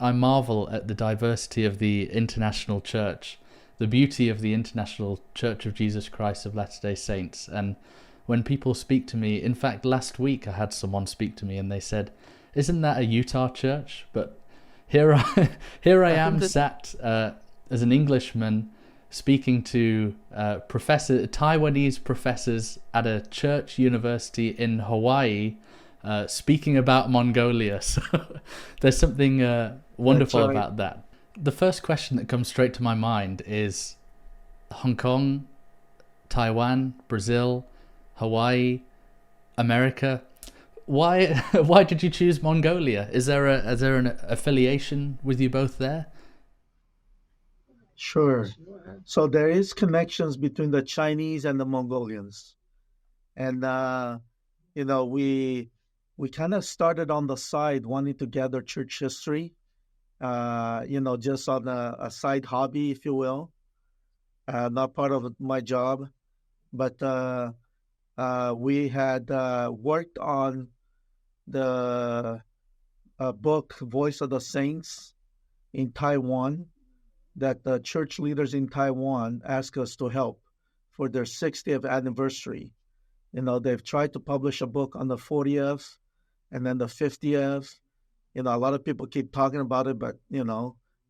I marvel at the diversity of the international church, the beauty of the International Church of Jesus Christ of Latter-day Saints. And when people speak to me, in fact, last week I had someone speak to me and they said, "Isn't that a Utah church?" But here I am sat as an Englishman speaking to Taiwanese professors at a church university in Hawaii, speaking about Mongolia. So there's something wonderful about that. The first question that comes straight to my mind is Hong Kong, Taiwan, Brazil, Hawaii, America. Why did you choose Mongolia? Is there an affiliation with you both there? Sure. So there is connections between the Chinese and the Mongolians. And we kind of started on the side wanting to gather church history, just on a side hobby, if you will, not part of my job. But we had worked on the book Voice of the Saints in Taiwan that the church leaders in Taiwan asked us to help for their 60th anniversary. They've tried to publish a book on the 40th and then the 50th. A lot of people keep talking about it, but,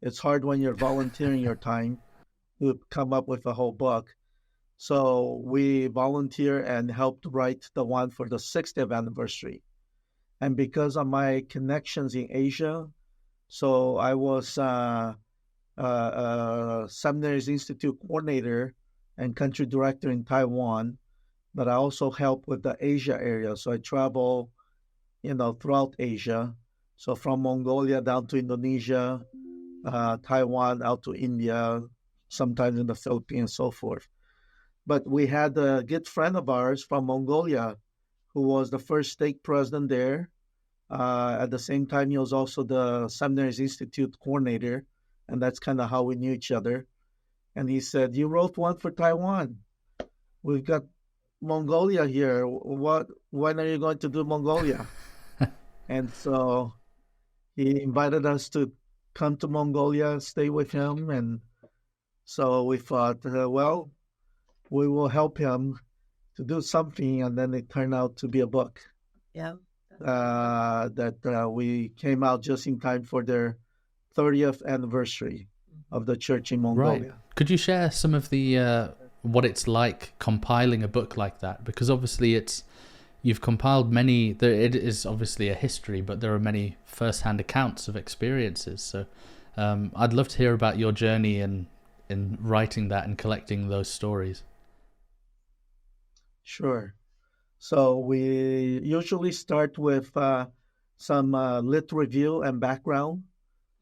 it's hard when you're volunteering your time to come up with a whole book. So we volunteer and helped write the one for the 60th anniversary. And because of my connections in Asia, so I was Seminaries Institute coordinator and country director in Taiwan, but I also help with the Asia area. So I travel, throughout Asia. So from Mongolia down to Indonesia, Taiwan out to India, sometimes in the Philippines, so forth. But we had a good friend of ours from Mongolia who was the first stake president there. At the same time, he was also the Seminaries Institute coordinator, and that's kind of how we knew each other. And he said, "You wrote one for Taiwan. We've got Mongolia here. When are you going to do Mongolia?" And so he invited us to come to Mongolia, stay with him. And so we thought, we will help him to do something. And then it turned out to be a book. Yeah. That we came out just in time for their 30th anniversary of the church in Mongolia. Right. Could you share some of the what it's like compiling a book like that? Because obviously you've compiled many. It is obviously a history, but there are many first-hand accounts of experiences. So I'd love to hear about your journey in writing that and collecting those stories. Sure. So we usually start with some lit review and background.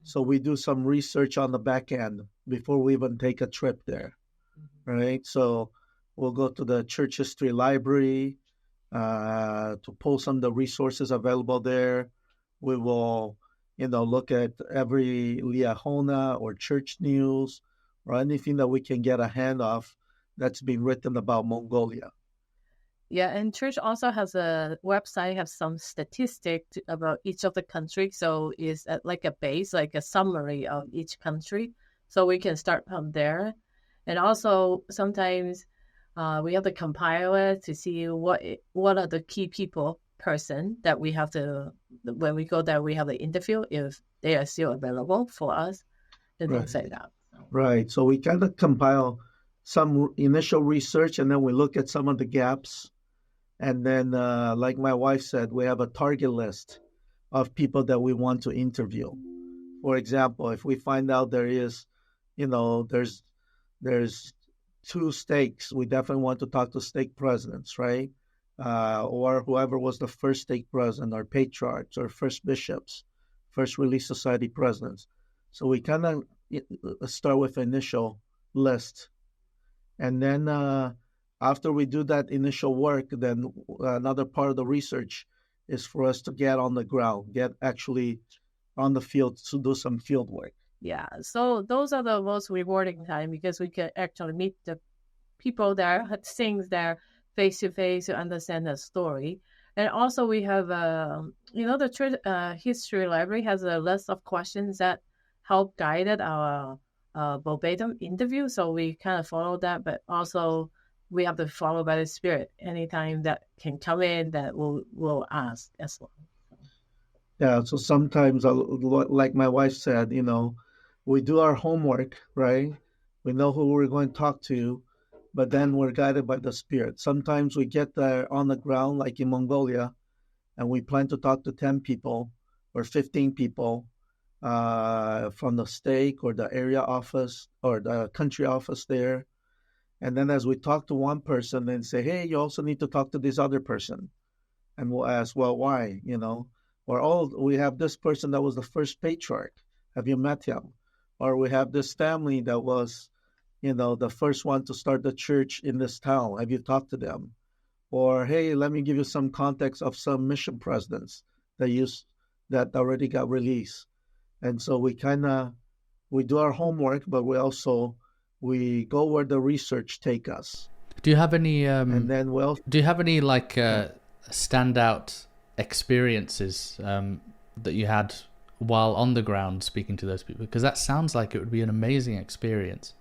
So we do some research on the back end before we even take a trip there, right? So we'll go to the church history library to pull some of the resources available there. We will, look at every liahona or church news or anything that we can get a hand of that's been written about Mongolia. Yeah, and church also has a website, have some statistics about each of the countries. So it's like a base, like a summary of each country. So we can start from there. And also sometimes we have to compile it to see what are the key person that we have to, when we go there, we have the interview if they are still available for us. They don't say that. Right. So we kind of compile some initial research and then we look at some of the gaps. And then, like my wife said, we have a target list of people that we want to interview. For example, if we find out there is, there's 2 stakes, we definitely want to talk to stake presidents, right? Or whoever was the first stake president, or patriarchs, or first bishops, first Relief Society presidents. So we kind of start with an initial list. And then after we do that initial work, then another part of the research is for us to get on the ground, get actually on the field to do some field work. Yeah, so those are the most rewarding time because we can actually meet the people there, things there face to face to understand the story. And also we have, the church history library has a list of questions that help guided our verbatim interview. So we kind of follow that, but also we have to follow by the Spirit. Anytime that can come in, that we'll ask as well. Yeah, so sometimes, like my wife said, we do our homework, right? We know who we're going to talk to, but then we're guided by the Spirit. Sometimes we get there on the ground, like in Mongolia, and we plan to talk to 10 people or 15 people from the stake or the area office or the country office there. And then as we talk to one person, then say, hey, you also need to talk to this other person. And we'll ask, well, why? Or, oh, we have this person that was the first patriarch. Have you met him? Or we have this family that was, the first one to start the church in this town. Have you talked to them? Or, hey, let me give you some context of some mission presidents that already got released. And so we do our homework, but we go where the research take us. Do you have any and then standout experiences that you had while on the ground speaking to those people? Because that sounds like it would be an amazing experience.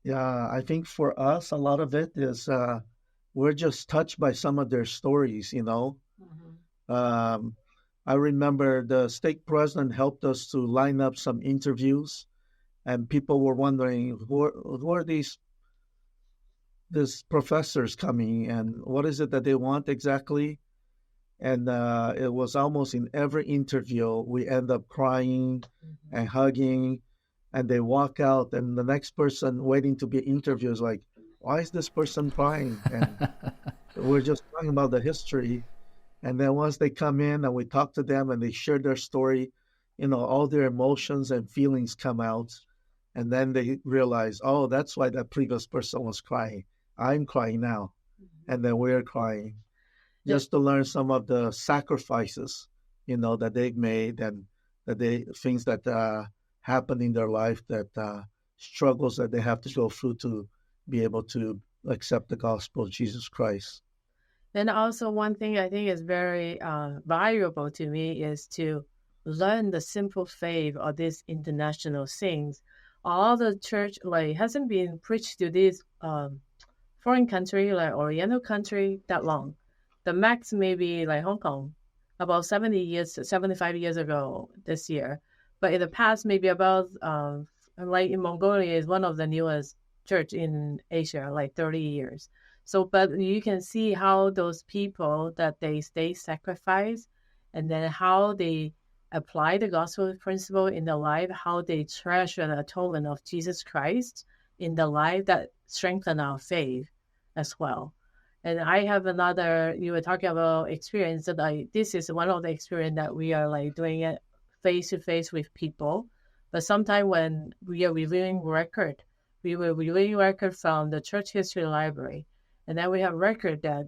Yeah, I think for us, a lot of it is we're just touched by some of their stories, I remember the stake president helped us to line up some interviews, and people were wondering who are these professors coming and what is it that they want exactly. And it was almost in every interview we end up crying and hugging, and they walk out, and the next person waiting to be interviewed is like, why is this person crying? And we're just talking about the history. And then once they come in and we talk to them and they share their story, all their emotions and feelings come out. And then they realize, oh, that's why that previous person was crying. I'm crying now. And then we're crying. Just to learn some of the sacrifices, that they've made, and things that happen in their life, that struggles that they have to go through to be able to accept the gospel of Jesus Christ. And also one thing I think is very valuable to me is to learn the simple faith of these international things. All the church hasn't been preached to this foreign country, like Oriental country, that long. The max maybe like Hong Kong, about 75 years ago this year. But in the past, maybe about like in Mongolia is one of the newest church in Asia, like 30 years. So, but you can see how those people that they sacrifice, and then how they apply the gospel principle in their life, how they treasure the atonement of Jesus Christ in the life, that strengthen our faith as well. And I have another, you were talking about experience that this is one of the experience that we are like doing it face to face with people. But sometimes when we are reviewing record, we were reviewing record from the church history library. And then we have record that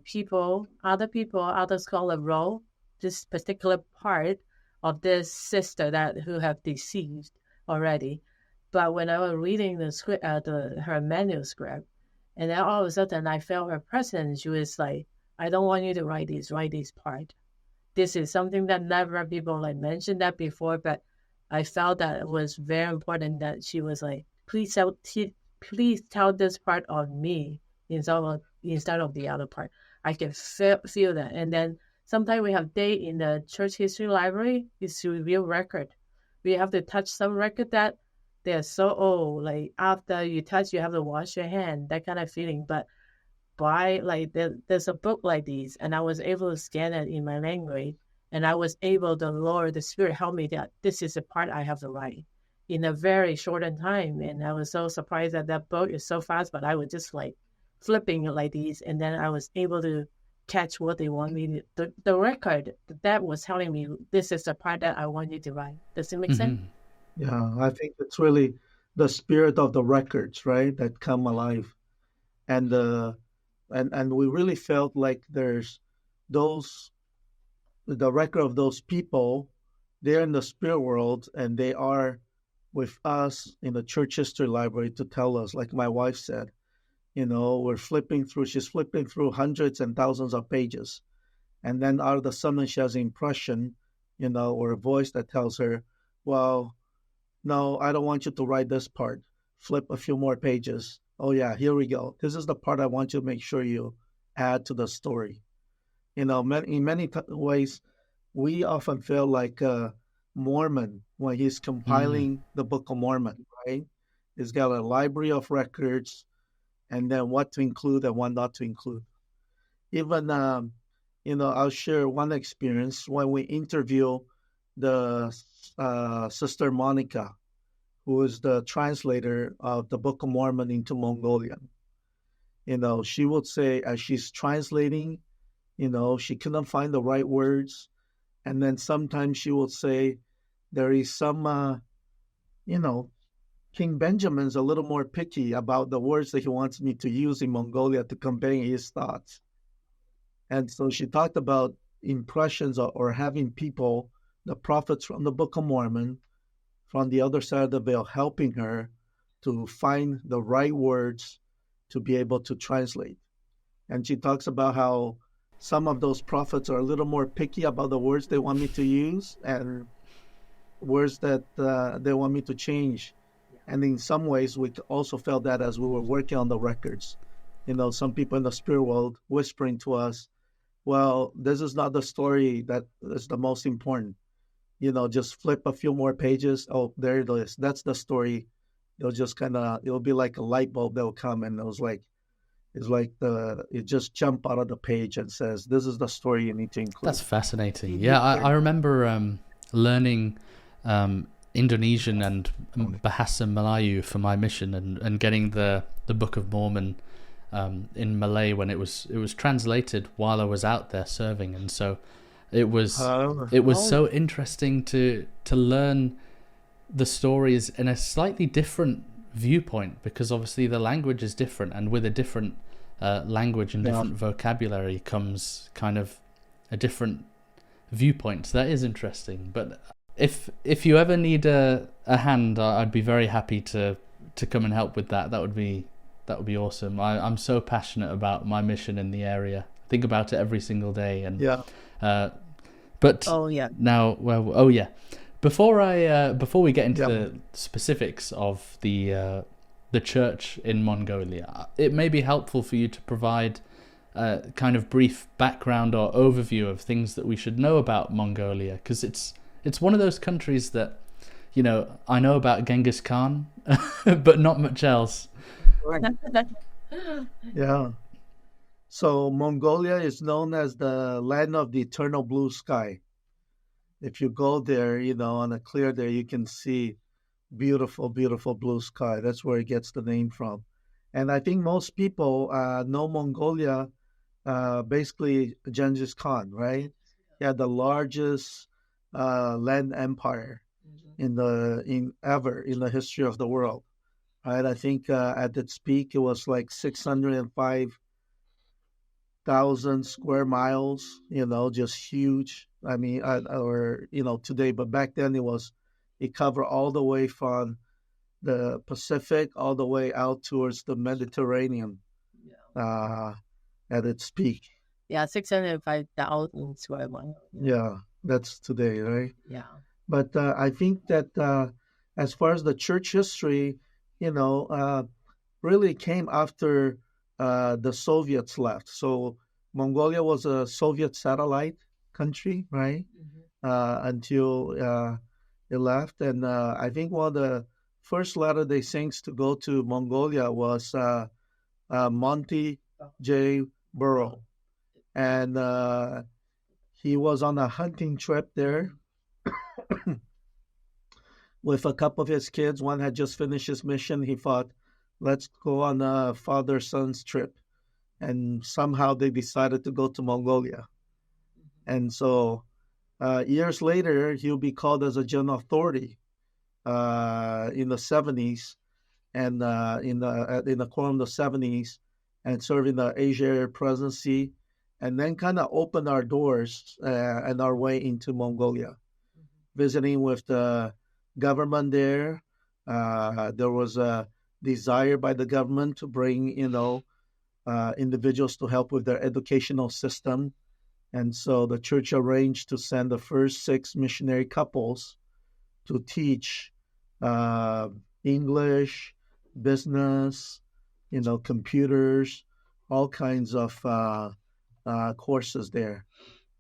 other scholars wrote this particular part of this sister who have deceased already. But when I was reading the script, her manuscript, and then all of a sudden I felt her presence. She was like, I don't want you to write this part. This is something that never people mentioned that before, but I felt that it was very important that she was like, please tell this part of me instead of the other part. I can feel that. And then sometimes we have day in the church history library is to review record. We have to touch some record that they're so old. Like after you touch, you have to wash your hand. That kind of feeling. But there's a book like this, and I was able to scan it in my language, and I was able, the Lord, the Spirit helped me that this is the part I have to write in a very shortened time. And I was so surprised that book is so fast, but I was just flipping it like this, and then I was able to catch what they want me to. The record that was telling me this is the part that I want you to write. Does it make sense? Yeah, I think it's really the spirit of the records, right, that come alive, and we really felt like there's the record of those people. They're in the spirit world, and they are with us in the church history library to tell us, like my wife said, she's flipping through hundreds and thousands of pages. And then out of the sudden she has an impression, or a voice that tells her, well, no, I don't want you to write this part. Flip a few more pages. Oh yeah, here we go. This is the part I want you to make sure you add to the story. In many ways, we often feel like Mormon when he's compiling the Book of Mormon, right? He's got a library of records, and then what to include and what not to include. Even, I'll share one experience when we interview the Sister Monica, who is the translator of the Book of Mormon into Mongolian. She would say as she's translating, she couldn't find the right words. And then sometimes she would say there is some, King Benjamin's a little more picky about the words that he wants me to use in Mongolia to convey his thoughts. And so she talked about impressions or having people, the prophets from the Book of Mormon, from the other side of the veil, helping her to find the right words to be able to translate. And she talks about how some of those prophets are a little more picky about the words they want me to use and words that they want me to change. And in some ways, we also felt that as we were working on the records. Some people in the spirit world whispering to us, well, this is not the story that is the most important. Just flip a few more pages. Oh, there it is. That's the story. They'll just it'll be like a light bulb that will come, and it just jump out of the page and says, this is the story you need to include. That's fascinating. Yeah, I remember learning Indonesian and Bahasa Melayu for my mission, and getting the Book of Mormon in Malay when it was translated while I was out there serving, and so it was so interesting to learn the stories in a slightly different viewpoint, because obviously the language is different, and with a different language and different vocabulary comes kind of a different viewpoint. So that is interesting. But if you ever need a hand, I'd be very happy to come and help with that. That would be awesome. I'm so passionate about my mission in the area. I think about it every single day. And before we get into the specifics of the church in Mongolia, it may be helpful for you to provide a kind of brief background or overview of things that we should know about Mongolia, because it's one of those countries that, I know about Genghis Khan, but not much else. Yeah. So Mongolia is known as the land of the eternal blue sky. If you go there, on a clear day, you can see beautiful, beautiful blue sky. That's where it gets the name from. And I think most people know Mongolia, basically Genghis Khan, right? Yeah, the largest land empire in the history of the world. Right? I think at its peak it was like 605,000 square miles. Just huge. I mean, today, but back then it covered all the way from the Pacific all the way out towards the Mediterranean at its peak. Yeah, 605,000 square miles. Yeah, that's today, right? Yeah. But I think that as far as the church history, really came after the Soviets left. So Mongolia was a Soviet satellite country, right? Until it left. And I think one of the first Latter-day Saints to go to Mongolia was Monty J. Burrow. And he was on a hunting trip there with a couple of his kids. One had just finished his mission. He thought, let's go on a father-son's trip. And somehow they decided to go to Mongolia. And so years later, he'll be called as a general authority in the 70s and in the quorum of the 70s, and serving the Asia presidency, and then kind of opened our doors and our way into Mongolia, visiting with the government there. There was a desire by the government to bring, individuals to help with their educational system. And so the church arranged to send the first 6 missionary couples to teach English, business, computers, all kinds of courses there.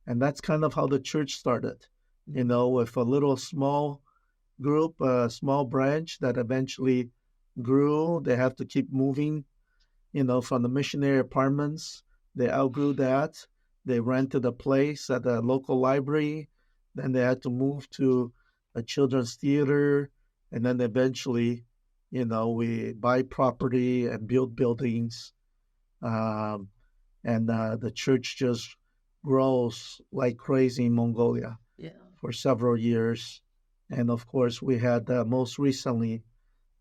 And that's kind of how the church started, with a little small group, a small branch that eventually grew. They have to keep moving, from the missionary apartments. They outgrew that. They rented a place at a local library. Then they had to move to a children's theater. And then eventually, we buy property and build buildings. And the church just grows like crazy in Mongolia for several years. And of course, we had most recently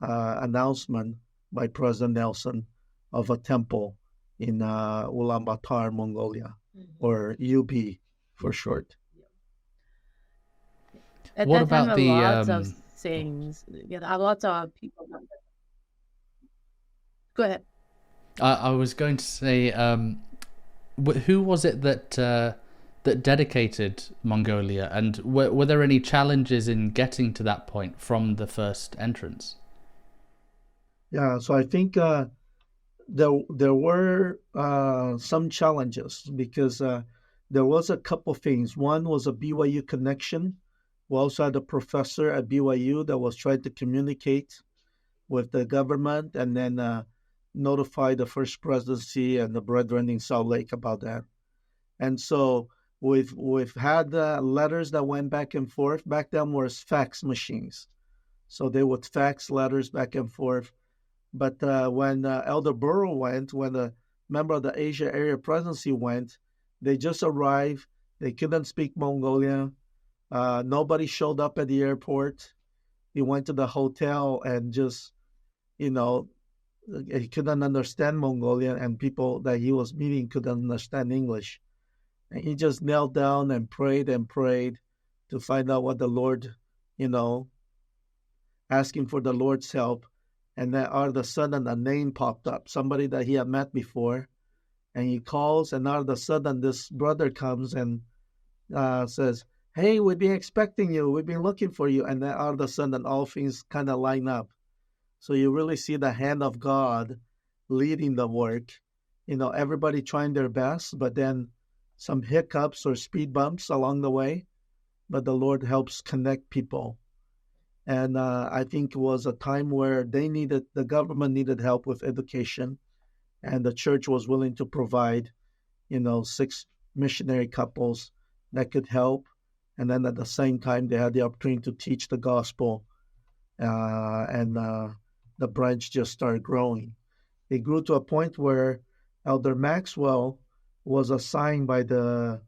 announcement by President Nelson of a temple in Ulaanbaatar, Mongolia, or UB for short. At What that time, about a the lot of things. A lot of people. Go ahead. I was going to say, who was it that dedicated Mongolia, and were there any challenges in getting to that point from the first entrance? Yeah, so I think there were some challenges because there was a couple things. One was a BYU connection. We also had a professor at BYU that was trying to communicate with the government and then notify the First Presidency and the Brethren in Salt Lake about that. And so we've had letters that went back and forth. Back then was fax machines, so they would fax letters back and forth. But when Elder Burrow went, when a member of the Asia Area Presidency went, they just arrived. They couldn't speak Mongolian. Nobody showed up at the airport. He went to the hotel and just, he couldn't understand Mongolian, and people that he was meeting couldn't understand English. And he just knelt down and prayed to find out what the Lord, asking for the Lord's help. And then all of a sudden a name popped up, somebody that he had met before. And he calls, and all of a sudden this brother comes and says, "Hey, we've been expecting you. We've been looking for you." And then all of a sudden all things kind of line up. So you really see the hand of God leading the work. Everybody trying their best, but then some hiccups or speed bumps along the way. But the Lord helps connect people. And I think it was a time where the government needed help with education, and the church was willing to provide, 6 missionary couples that could help. And then at the same time, they had the opportunity to teach the gospel, and the branch just started growing. It grew to a point where Elder Maxwell was assigned by the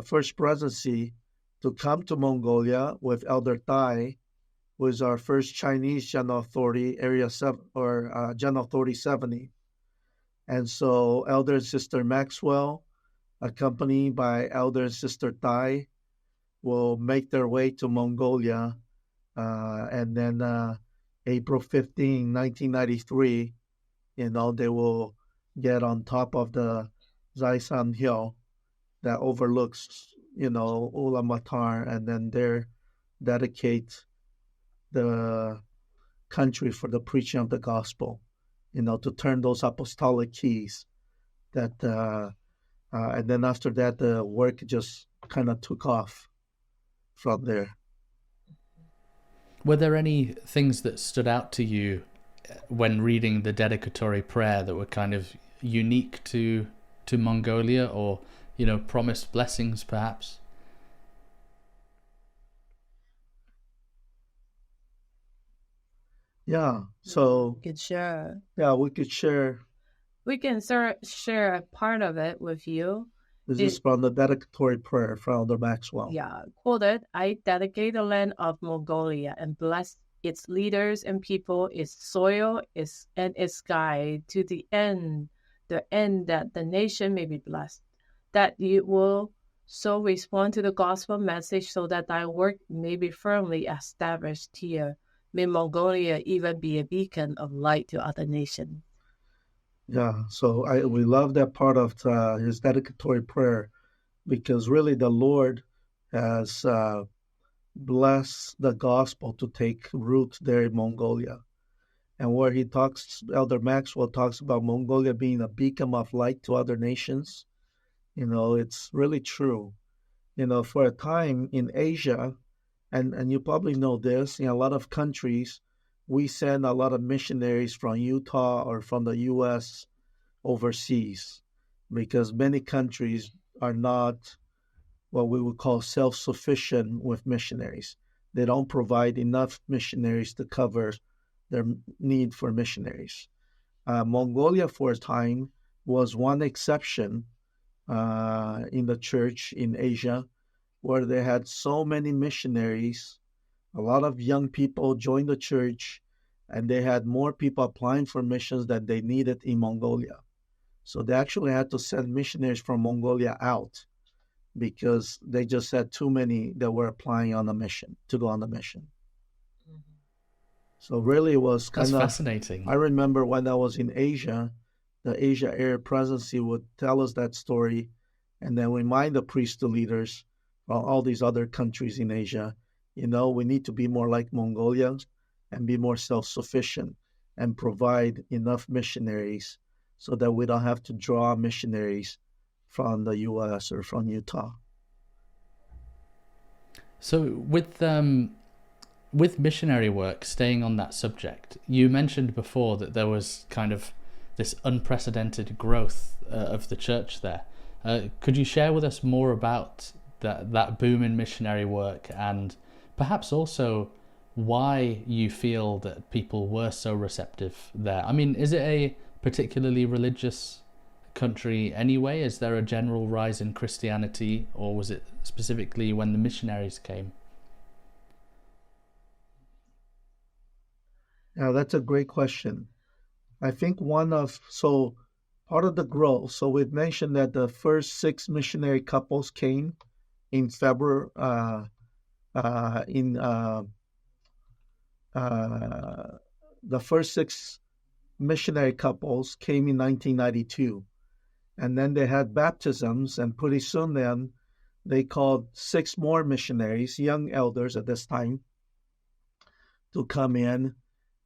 First Presidency to come to Mongolia with Elder Tai, who is our first Chinese General Authority, Area 7, or General Authority 70. And so Elder and Sister Maxwell, accompanied by Elder and Sister Tai, will make their way to Mongolia. And then April 15, 1993, they will get on top of the Zaisan Hill that overlooks, Ulaanbaatar, and then there dedicate the country for the preaching of the gospel, to turn those apostolic keys. That and then after that, the work just kind of took off from there. Were there any things that stood out to you when reading the dedicatory prayer that were kind of unique to Mongolia, or promised blessings perhaps? Yeah, so We could share. Yeah, we could share. We can share a part of it with you. This is from the dedicatory prayer from Elder Maxwell. Yeah, quoted, "I dedicate the land of Mongolia and bless its leaders and people, its soil, and its sky to the end that the nation may be blessed, that you will so respond to the gospel message so that thy work may be firmly established here. May Mongolia even be a beacon of light to other nations." Yeah, so we love that part of his dedicatory prayer because really the Lord has blessed the gospel to take root there in Mongolia. And where he talks, Elder Maxwell talks about Mongolia being a beacon of light to other nations. It's really true. For a time in Asia, and you probably know this, in a lot of countries, we send a lot of missionaries from Utah or from the U.S. overseas because many countries are not what we would call self sufficient with missionaries. They don't provide enough missionaries to cover their need for missionaries. Mongolia, for a time, was one exception in the church in Asia where they had so many missionaries. A lot of young people joined the church, and they had more people applying for missions than they needed in Mongolia. So they actually had to send missionaries from Mongolia out because they just had too many that were applying on a mission to go on the mission. Mhm. So really it was That's kind of, I fascinating. remember when I was in Asia, the Asia Area Presidency would tell us that story and then remind the priesthood leaders from all these other countries in Asia, we need to be more like Mongolia and be more self-sufficient and provide enough missionaries so that we don't have to draw missionaries from the U.S. or from Utah. So with missionary work, staying on that subject, you mentioned before that there was kind of this unprecedented growth of the church there. Could you share with us more about that boom in missionary work, and perhaps also why you feel that people were so receptive there? I mean, is it a particularly religious country anyway? Is there a general rise in Christianity, or was it specifically when the missionaries came? Now, that's a great question. I think so part of the growth, so we've mentioned that the first 6 missionary couples came in February, the first 6 missionary couples came in 1992. And then they had baptisms, and pretty soon then they called 6 more missionaries, young elders at this time, to come in.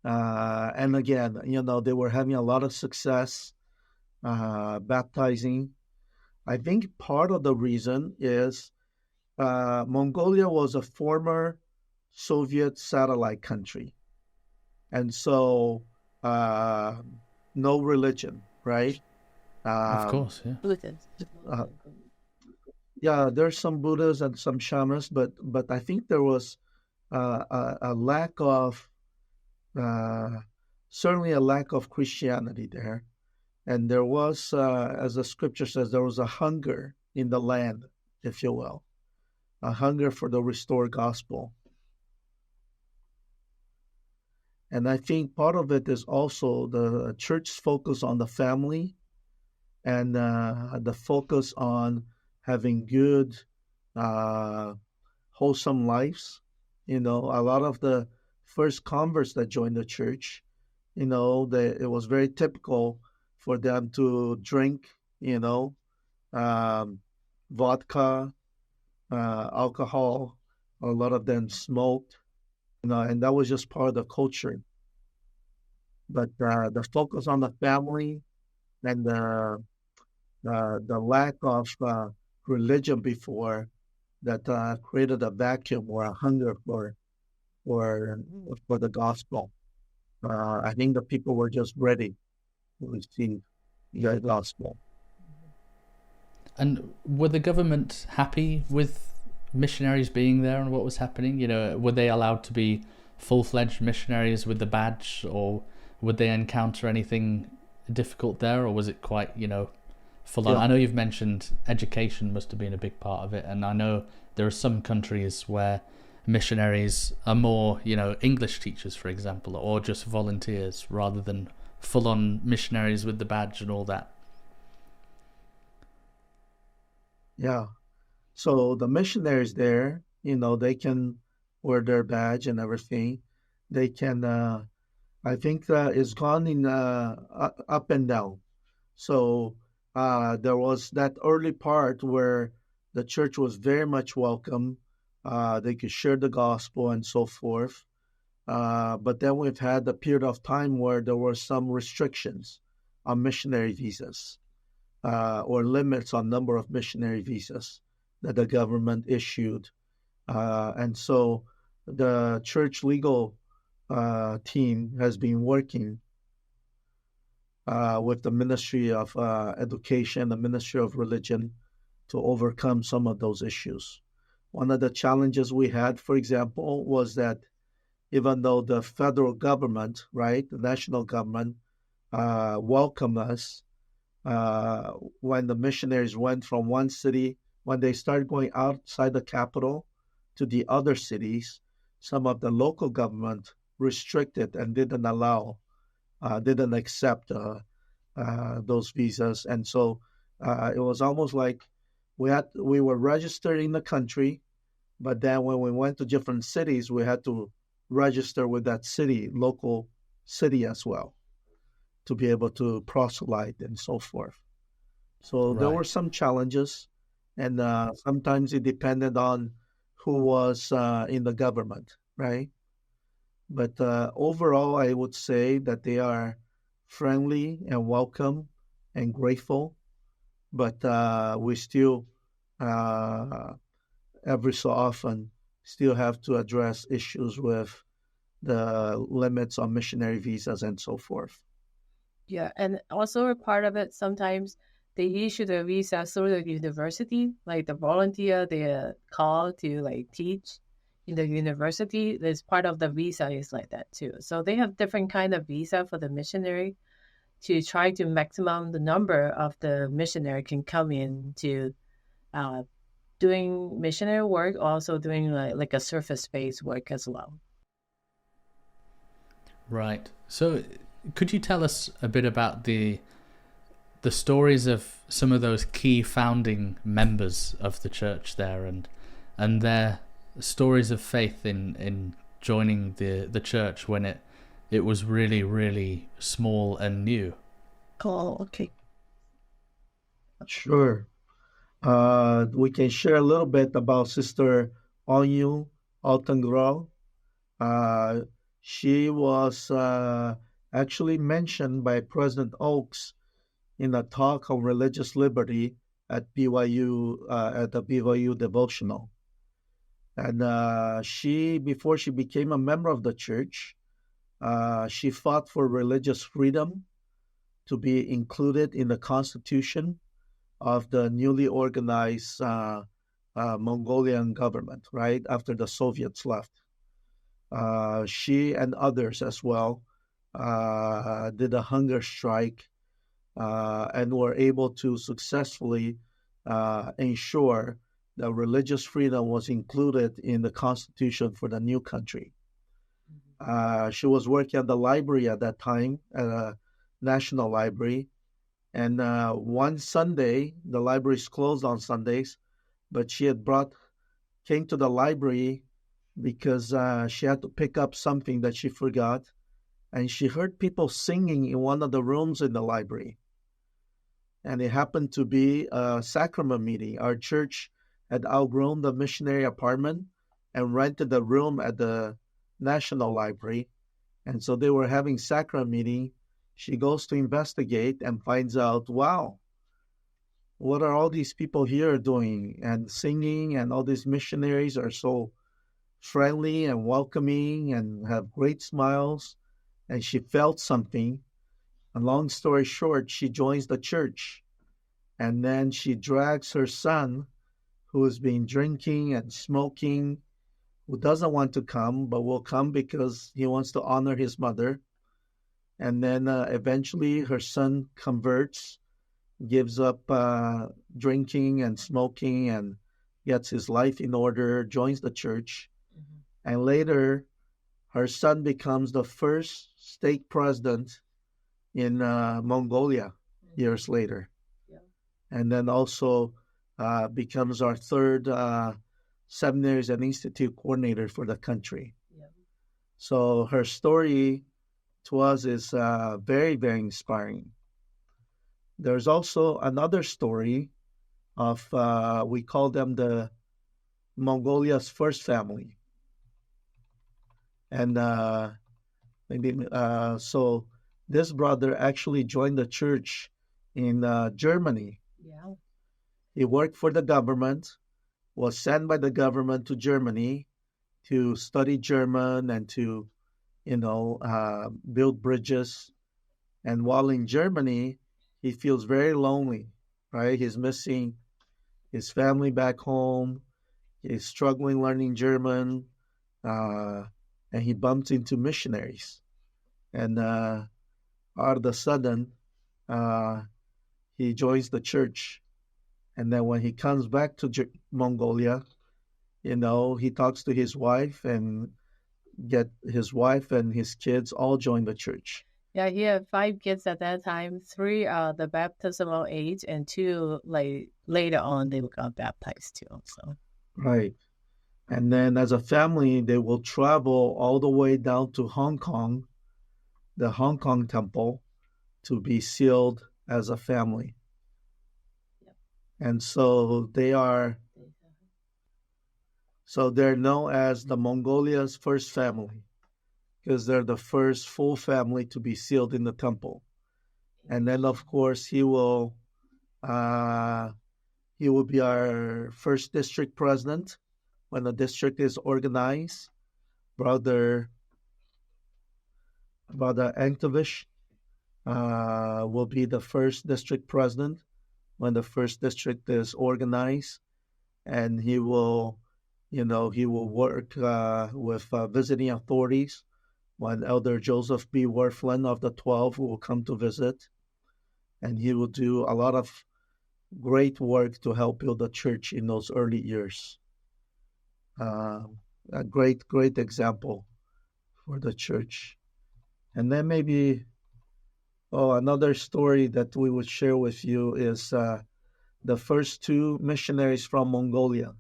And again, they were having a lot of success baptizing. I think part of the reason is Mongolia was a former Soviet satellite country. And so no religion, right? Of Um, course, yeah. Buddhist. uh, yeah, there's some Buddhas and some shamans, but I think there was a lack of uh, certainly a lack of Christianity there, and there was, as the scripture says, there was a hunger in the land, if you will, a hunger for the restored gospel. And I think part of it is also the church's focus on the family and the focus on having good, uh, wholesome lives. A lot of the first converts that joined the church, it was very typical for them to drink, um, vodka, alcohol. A lot of them smoked, and that was just part of the culture. But the focus on the family and the lack of religion before that created a vacuum or a hunger for for the gospel. I think the people were just ready to receive the gospel. And were the government happy with missionaries being there and what was happening? Were they allowed to be full-fledged missionaries with the badge, or would they encounter anything difficult there, or was it quite, full on? Yeah, I know you've mentioned education must have been a big part of it, and I know there are some countries where missionaries are more, English teachers, for example, or just volunteers rather than full-on missionaries with the badge and all that. yeah. So the missionaries there, they can wear their badge and everything. They can. I think it's gone in up and down. So there was that early part where the church was very much welcome. They could share the gospel and so forth. But then we've had a period of time where there were some restrictions on missionary visas or limits on number of missionary visas that the government issued. And so the church legal team has been working with the Ministry of Education, the Ministry of Religion, to overcome some of those issues. One of the challenges we had, for example, was that even though the federal government, right, the national government, welcomed us, when the missionaries went from one city, when they started going outside the capital to the other cities, some of the local government restricted and didn't allow, didn't accept those visas, and so it was almost like we were registered in the country, but then when we went to different cities, we had to register with that city, local city as well, to be able to proselyte and so forth. So there were Right. some challenges, and sometimes it depended on who was in the government, right? But overall, I would say that they are friendly and welcome and grateful. But we still, uh, every so often, still have to address issues with the limits on missionary visas and so forth. Yeah, and also a part of it, sometimes they issue the visa through the university, like the volunteer, they're called to like teach in the university. There's part of the visa is like that too. So they have different kind of visa for the missionary to try to maximum the number of the missionary can come in to uh, doing missionary work, also doing like a surface-based work as well. Right. So, could you tell us a bit about the stories of some of those key founding members of the church there, and their stories of faith in joining the church when it was really, really small and new? Oh, okay. Sure. We can share a little bit about Sister Onyu Altangro. Uh, she was actually mentioned by President Oaks in a talk on religious liberty at BYU at the BYU devotional. And before she became a member of the church, she fought for religious freedom to be included in the constitution of the newly organized Mongolian government, right after the Soviets left. She and others as well did a hunger strike and were able to successfully ensure that religious freedom was included in the constitution for the new country. She was working at the library at that time, at a national library. And one Sunday, the library is closed on Sundays, but she had came to the library because she had to pick up something that she forgot. And she heard people singing in one of the rooms in the library. And it happened to be a sacrament meeting. Our church had outgrown the missionary apartment and rented a room at the National Library. And so they were having sacrament meeting. She goes to investigate and finds out, wow, what are all these people here doing and singing? And all these missionaries are so friendly and welcoming and have great smiles. And she felt something. And long story short, she joins the church. And then she drags her son, who has been drinking and smoking, who doesn't want to come, but will come because he wants to honor his mother. And then eventually her son converts, gives up drinking and smoking, and gets his life in order, joins the church. Mm-hmm. And later, her son becomes the first stake president in Mongolia years later. Yeah. And then also becomes our third seminaries and institute coordinator for the country. Yeah. So her story to us is very, very inspiring. There's also another story of, we call them the Mongolia's first family. And so this brother actually joined the church in Germany. Yeah. He worked for the government, was sent by the government to Germany to study German and to, build bridges. And while in Germany, he feels very lonely, right? He's missing his family back home. He's struggling learning German, and he bumps into missionaries. And out of the sudden, he joins the church. And then when he comes back to Mongolia, he talks to his wife and get his wife and his kids all join the church. Yeah, he had 5 kids at that time. 3 are the baptismal age, and 2 later on they got baptized too. So Right. And then as a family, they will travel all the way down to Hong Kong, the Hong Kong temple, to be sealed as a family. Yep. And so they're known as the Mongolia's first family, because they're the first full family to be sealed in the temple. And then, of course, he will be our first district president when the district is organized. Brother Antovish will be the first district president when the first district is organized, and he will work with visiting authorities when Elder Joseph B. Werflin of the 12 will come to visit, and he will do a lot of great work to help build the church in those early years. A great example for the church. And then maybe another story that we would share with you is the first 2 missionaries from Mongolia.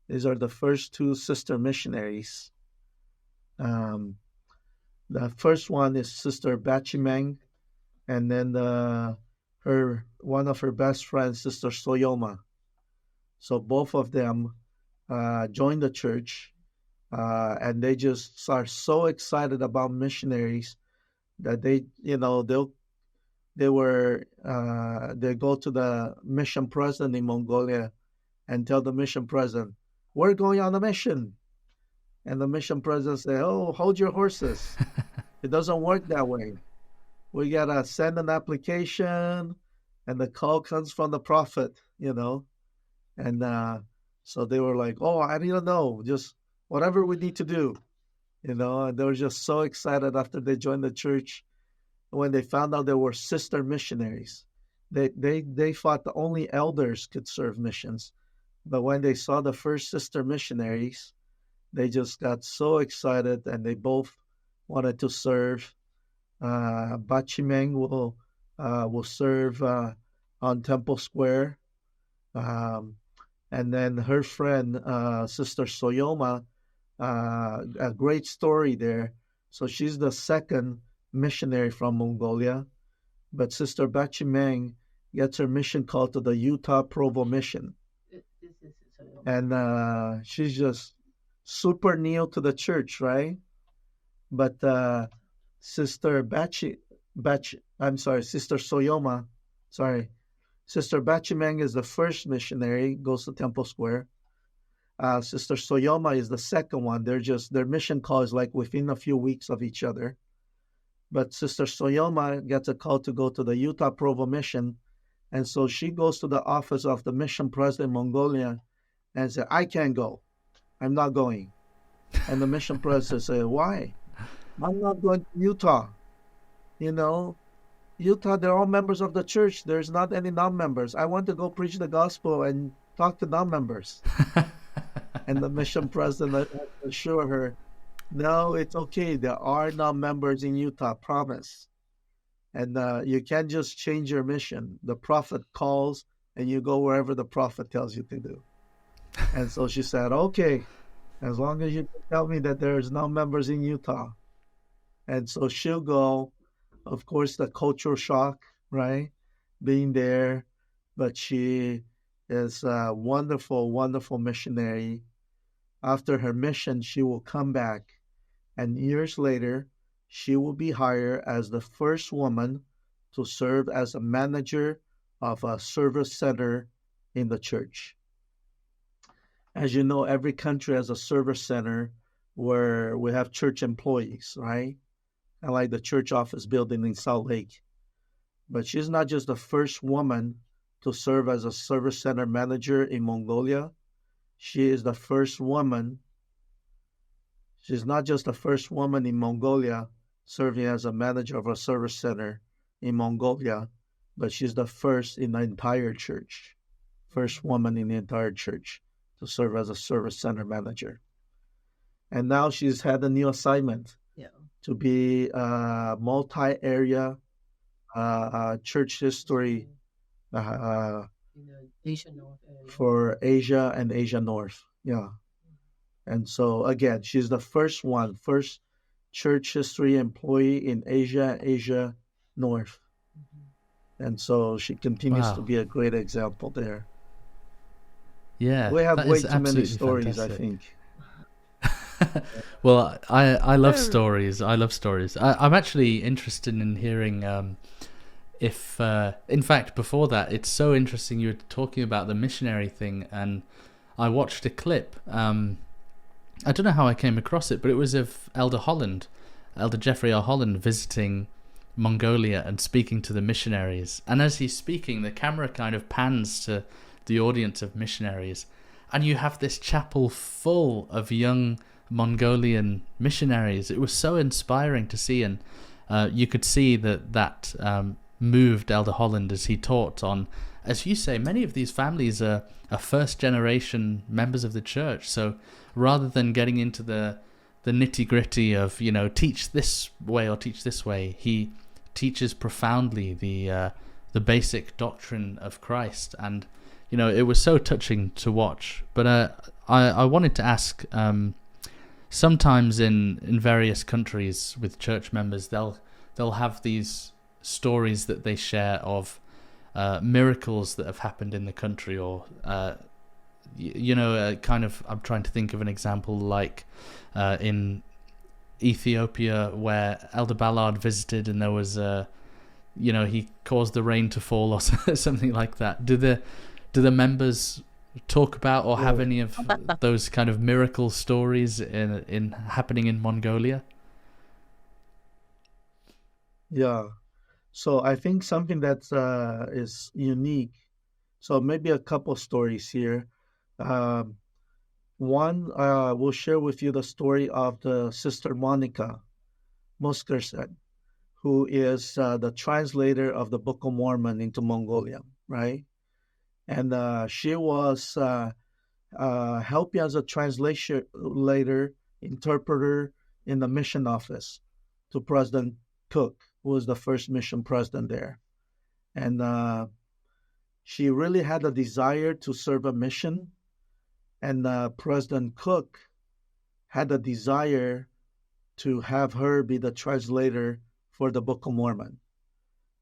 These are the first 2 sister missionaries. The first one is Sister Bachimeng, and then one of her best friends, Sister Soyoma. So both of them joined the church, and they just are so excited about missionaries that they go to the mission president in Mongolia and tell the mission president, "We're going on a mission." And the mission president say, "Oh, hold your horses. It doesn't work that way. We got to send an application, and the call comes from the prophet, And so they were like, "Oh, I don't know, just whatever we need to do." And they were just so excited after they joined the church. When they found out there were sister missionaries, they thought the only elders could serve missions. But when they saw the first sister missionaries, they just got so excited, and they both wanted to serve. Bachimeng will serve on Temple Square, and then her friend, Sister Soyoma, a great story there. So she's the second missionary from Mongolia, but Sister Bachimeng gets her mission call to the Utah Provo Mission, and she's just super new to the church, right? But Sister Soyoma, Sister Bachimeng is the first missionary, goes to Temple Square. Sister Soyoma is the second one. Their mission call is like within a few weeks of each other. But Sister Soyoma gets a call to go to the Utah Provo Mission, and so she goes to the office of the mission president in Mongolia and says, "I can't go. I'm not going." And the mission president said, "Why? I'm not going to Utah. Utah, they're all members of the church. There's not any non-members. I want to go preach the gospel and talk to non-members." And the mission president assured her, "No, it's okay. There are non-members in Utah, promise. And you can't just change your mission. The prophet calls, and you go wherever the prophet tells you to do." And so she said, "Okay, as long as you tell me that there's non-members in Utah." And so she'll go. Of course, the cultural shock, right? being there, but she is a wonderful, wonderful missionary. After her mission, she will come back, and years later, she will be hired as the first woman to serve as a manager of a service center in the church. As you know, every country has a service center where we have church employees, right? And like the church office building in Salt Lake. But she's not just the first woman to serve as a service center manager in Mongolia. She is the first woman. She's not just the first woman in Mongolia serving as a manager of a service center in Mongolia, but she's the first in the entire church, first woman in the entire church to serve as a service center manager. And now she's had a new assignment to be a multi-area church history Asia North area. for Asia and Asia North. Yeah. And so again, she's the first church history employee in Asia North. And so she continues to be a great example there. Yeah, we have way too many absolutely stories, fantastic. I think. Well, I love stories. I'm actually interested in hearing if, in fact, before that, it's so interesting you were talking about the missionary thing, and I watched a clip. I don't know how I came across it, but it was of Elder Jeffrey R Holland visiting Mongolia and speaking to the missionaries. And as he's speaking, the camera kind of pans to the audience of missionaries, and you have this chapel full of young Mongolian missionaries. It was so inspiring to see, and you could see that moved Elder Holland as he taught on, as you say, many of these families are first generation members of the church. So rather than getting into the nitty gritty of, teach this way or teach this way, he teaches profoundly the basic doctrine of Christ. And it was so touching to watch. But I wanted to ask, sometimes in various countries with church members, they'll have these stories that they share of miracles that have happened in the country, or kind of, I'm trying to think of an example like in Ethiopia where Elder Ballard visited, and there was he caused the rain to fall or something like that. Do the members talk about or have any of those kind of miracle stories in happening in Mongolia? Yeah. So I think something that is unique. So maybe a couple stories here. One, we'll share with you the story of the Sister Monica Muskersen, who is the translator of the Book of Mormon into Mongolian, right? And she was helping as a translator, interpreter in the mission office to President Cook, who was the first mission president there. And she really had a desire to serve a mission. And President Cook had a desire to have her be the translator for the Book of Mormon,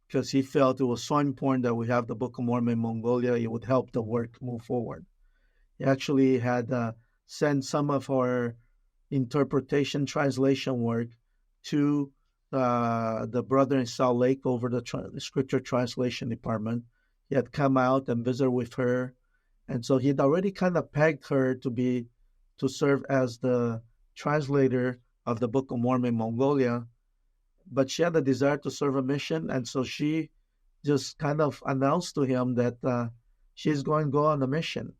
because he felt it was so important that we have the Book of Mormon in Mongolia. It would help the work move forward. He actually had sent some of our interpretation translation work to the brother in Salt Lake over the scripture translation department. He had come out and visited with her, and so he'd already kind of pegged her to serve as the translator of the Book of Mormon in Mongolia. But she had a desire to serve a mission, and so she just kind of announced to him that she's going to go on a mission.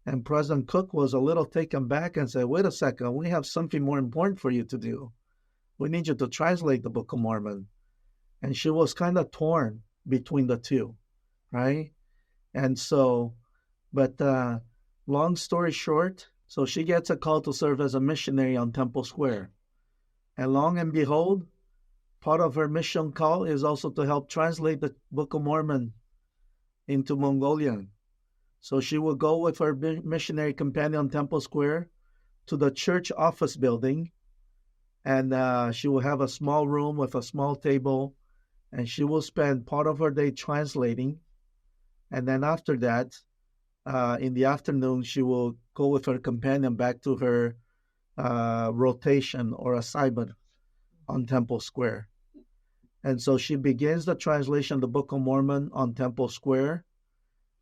And President Cook was a little taken back and said, "Wait a second, we have something more important for you to do. We need you to translate the Book of Mormon." And she was kind of torn between the two, right? And so, but long story short, so she gets a call to serve as a missionary on Temple Square. And long and behold, part of her mission call is also to help translate the Book of Mormon into Mongolian. So she will go with her missionary companion on Temple Square to the church office building, and she will have a small room with a small table, and she will spend part of her day translating. And then after that, in the afternoon, she will go with her companion back to her rotation or assignment on Temple Square. And so she begins the translation of the Book of Mormon on Temple Square.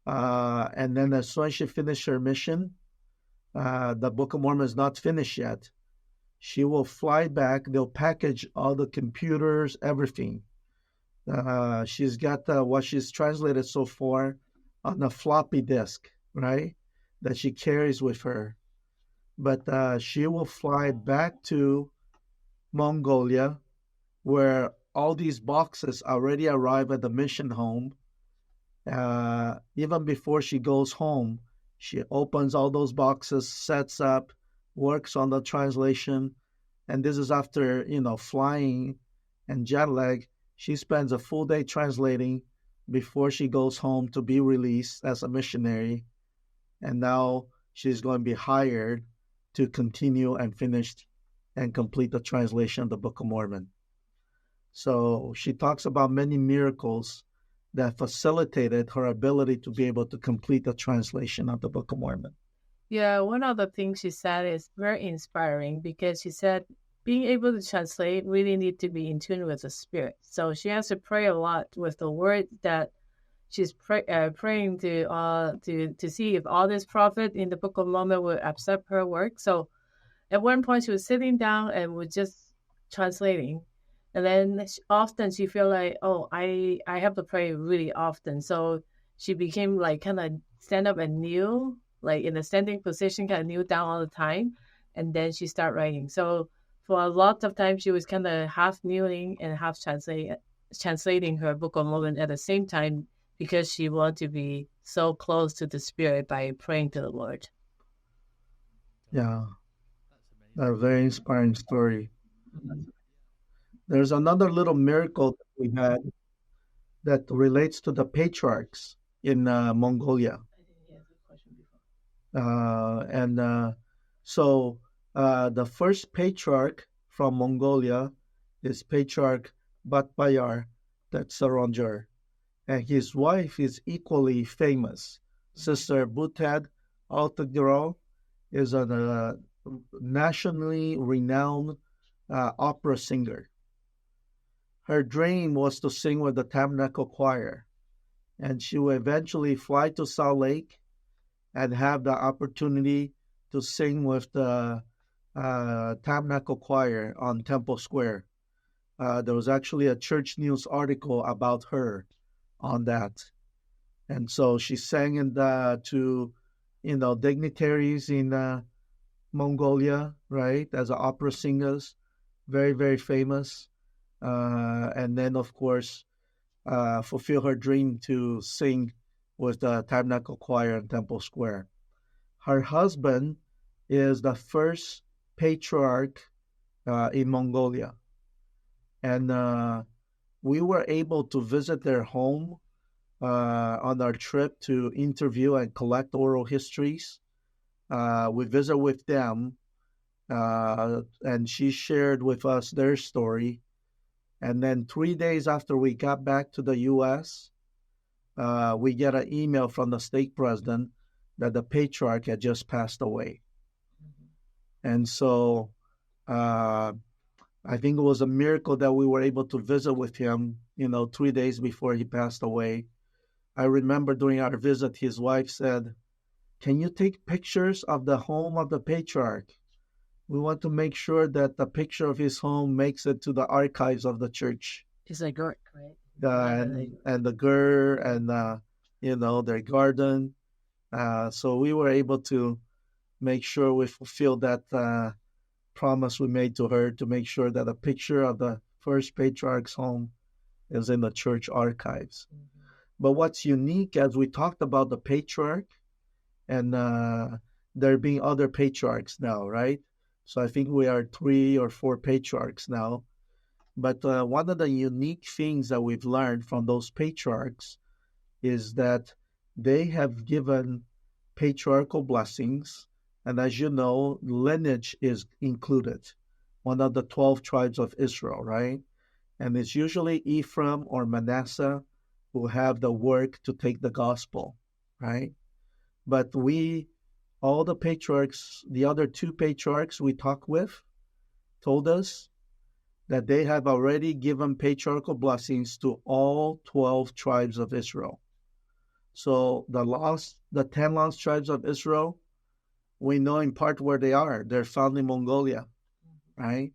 And then as soon as she finishes her mission, the Book of Mormon is not finished yet. She will fly back. They'll package all the computers, everything. She's got what she's translated so far on a floppy disk, right, that she carries with her. But she will fly back to Mongolia, where all these boxes already arrive at the mission home. Even before she goes home, she opens all those boxes, sets up, works on the translation, and this is after, flying and jet lag. She spends a full day translating before she goes home to be released as a missionary, and now she's going to be hired to continue and finish and complete the translation of the Book of Mormon. So she talks about many miracles that facilitated her ability to be able to complete the translation of the Book of Mormon. Yeah, one of the things she said is very inspiring because she said being able to translate really need to be in tune with the Spirit. So she has to pray a lot with the word that she's praying to see if all these prophets in the Book of Mormon will accept her work. So at one point she was sitting down and was just translating. And then often she feel like, oh, I have to pray really often. So she became like kind of stand up and kneel, like in a standing position, kind of kneel down all the time. And then she start writing. So for a lot of time, she was kind of half kneeling and half translating her Book of Mormon at the same time because she wanted to be so close to the Spirit by praying to the Lord. Yeah, a very inspiring story. There's another little miracle that we had that relates to the patriarchs in Mongolia. So the first patriarch from Mongolia is Patriarch Batbayar Tetsaronjer, and his wife is equally famous. Sister Butad Altagirol is a nationally renowned opera singer. Her dream was to sing with the Tabernacle Choir, and she will eventually fly to Salt Lake and have the opportunity to sing with the Tabernacle Choir on Temple Square. There was actually a church news article about her on that. And so she sang to dignitaries in Mongolia, right, as an opera singer, very, very famous. And then, of course, fulfill her dream to sing with the Tabernacle Choir in Temple Square. Her husband is the first patriarch in Mongolia. And we were able to visit their home on our trip to interview and collect oral histories. We visit with them, and she shared with us their story. And then 3 days after we got back to the U.S., we get an email from the stake president that the patriarch had just passed away. And so I think it was a miracle that we were able to visit with him, 3 days before he passed away. I remember during our visit, his wife said, "Can you take pictures of the home of the patriarch? We want to make sure that the picture of his home makes it to the archives of the church." It's like Gork, right? And the gur and their garden. So we were able to make sure we fulfill that promise we made to her to make sure that a picture of the first patriarch's home is in the church archives. Mm-hmm. But what's unique, as we talked about the patriarch, and there being other patriarchs now, right? So I think we are 3 or 4 patriarchs now. But one of the unique things that we've learned from those patriarchs is that they have given patriarchal blessings. And as you know, lineage is included, one of the 12 tribes of Israel, right? And it's usually Ephraim or Manasseh who have the work to take the gospel, right? But all the patriarchs, the other two patriarchs we talked with, told us that they have already given patriarchal blessings to all 12 tribes of Israel. So the 10 lost tribes of Israel, we know in part where they are. They're found in Mongolia, right?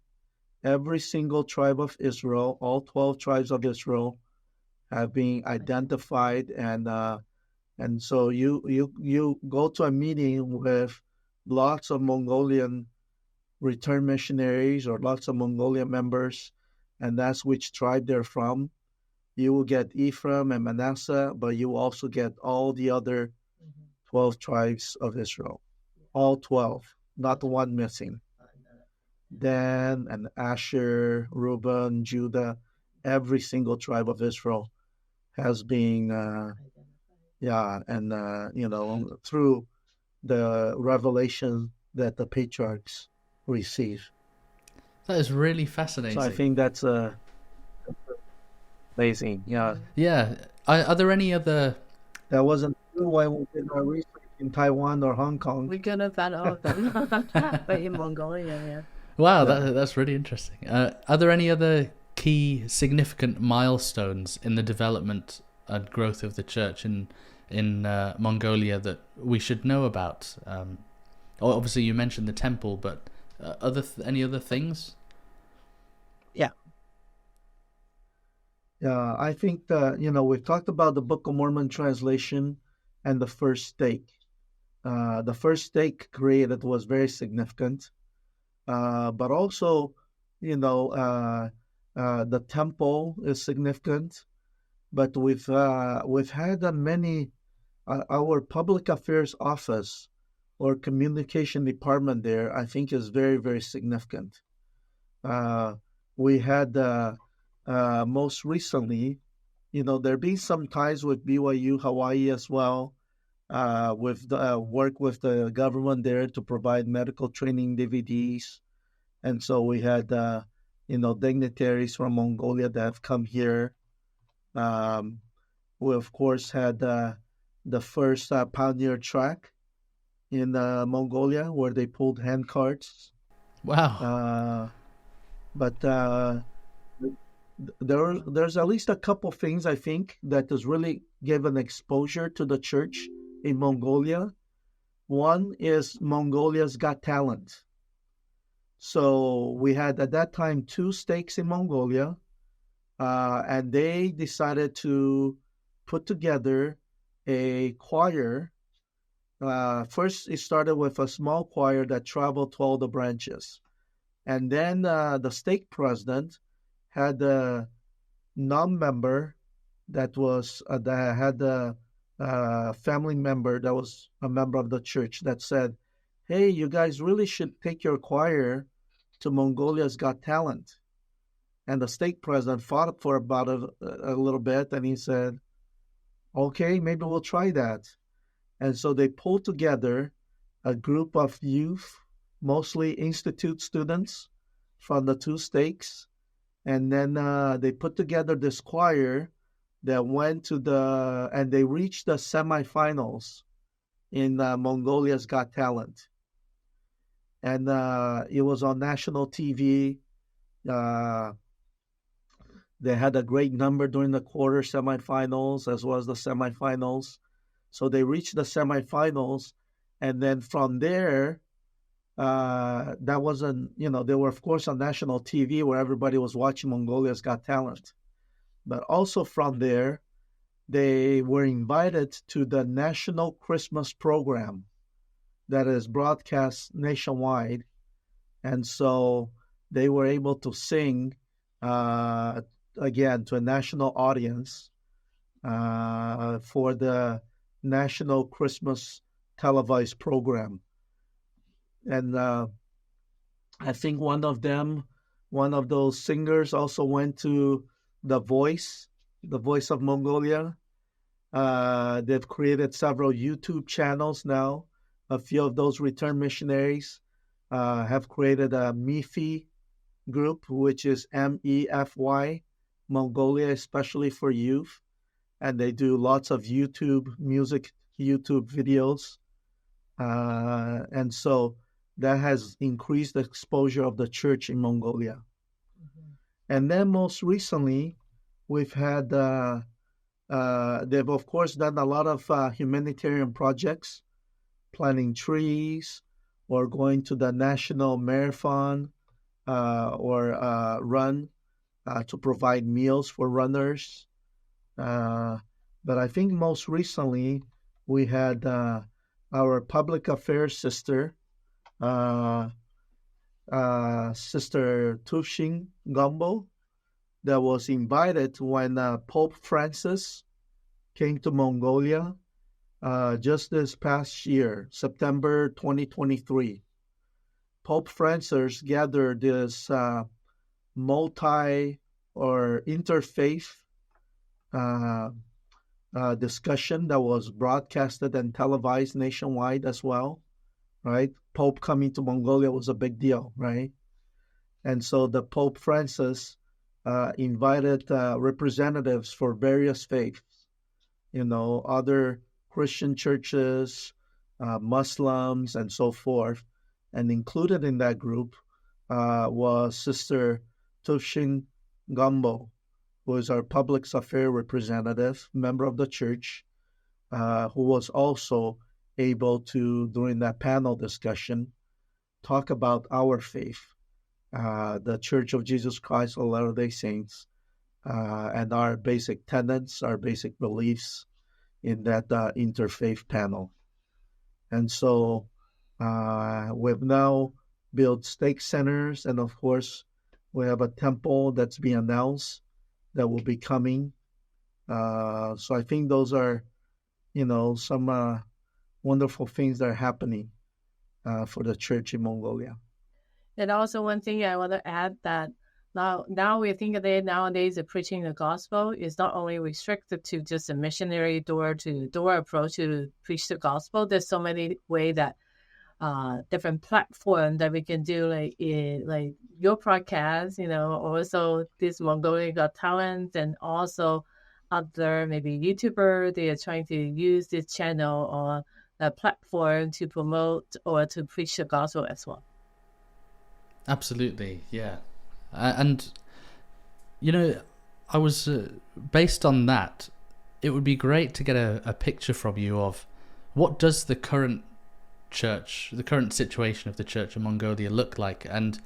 Every single tribe of Israel, all 12 tribes of Israel, have been identified, and so you go to a meeting with lots of Mongolian return missionaries or lots of Mongolian members, and that's which tribe they're from. You will get Ephraim and Manasseh, but you will also get all the other 12 tribes of Israel. All 12, not one missing. Dan and Asher, Reuben, Judah, every single tribe of Israel has been, through the revelation that the patriarchs receive. That is really fascinating. So I think that's amazing. Yeah. Yeah. Are there any other? That wasn't true when we did our research in Taiwan or Hong Kong. We couldn't find all of them, but in Mongolia, yeah. Wow, that's really interesting. Are there any other key significant milestones in the development and growth of the church in Mongolia that we should know about? Obviously, you mentioned the temple, but any other things? Yeah, I think we've talked about the Book of Mormon translation and the first stake. The first stake created was very significant, but also, the temple is significant. But we've had many. Our public affairs office or communication department there, I think, is very, very significant. We had most recently, there be some ties with BYU Hawaii as well, with the work with the government there to provide medical training DVDs, and so we had dignitaries from Mongolia that have come here. We of course had the first pioneer track in Mongolia where they pulled hand carts. Wow! But there's at least a couple things I think that has really given exposure to the church in Mongolia. One is Mongolia's Got Talent. So we had at that time 2 stakes in Mongolia, and they decided to put together a choir. First, it started with a small choir that traveled to all the branches. And then the stake president had a non-member that had a family member that was a member of the church that said, "Hey, you guys really should take your choir to Mongolia's Got Talent." And the stake president fought for about a little bit, and he said, "Okay, maybe we'll try that." And so they pulled together a group of youth, mostly institute students from the 2 stakes. And then they put together this choir that went and they reached the semifinals in Mongolia's Got Talent. And it was on national TV. They had a great number during the quarter semifinals as well as the semifinals. So they reached the semifinals. And then from there, that wasn't, they were, of course, on national TV where everybody was watching Mongolia's Got Talent. But also from there, they were invited to the National Christmas Program that is broadcast nationwide. And so they were able to sing, again, to a national audience for the National Christmas televised program. And I think one of those singers also went to The Voice of Mongolia. They've created several YouTube channels now. A few of those return missionaries have created a MEFY group, which is MEFY, Mongolia, especially for youth, and they do lots of YouTube videos, and so that has increased the exposure of the church in Mongolia. Mm-hmm. And then most recently, we've had they've of course done a lot of humanitarian projects, planting trees, or going to the national marathon or run to provide meals for runners. But I think most recently we had our public affairs sister, Sister Tufshin Gombo, that was invited when Pope Francis came to Mongolia just this past year, September 2023. Pope Francis gathered this multi or interfaith uh, discussion that was broadcasted and televised nationwide as well, right? Pope coming to Mongolia was a big deal, right? And so the Pope Francis invited representatives for various faiths, other Christian churches, Muslims, and so forth. And included in that group was Sister Tufshin Gombo, who is our public affairs representative, member of the church, who was also able to, during that panel discussion, talk about our faith, the Church of Jesus Christ of Latter-day Saints, and our basic tenets, our basic beliefs in that interfaith panel. And so we've now built stake centers, and of course, we have a temple that's being announced that will be coming. So I think those are, some wonderful things that are happening for the church in Mongolia. And also one thing I want to add that now we think that nowadays the preaching the gospel is not only restricted to just a missionary door-to-door approach to preach the gospel. There's so many ways that different platform that we can do, like your podcast, also this Mongolian Got Talent, and also other maybe YouTuber. They are trying to use this channel or a platform to promote or to preach the gospel as well. Absolutely, yeah. And, I was, based on that, it would be great to get a picture from you of what does the current church, the current situation of the church in Mongolia look like, and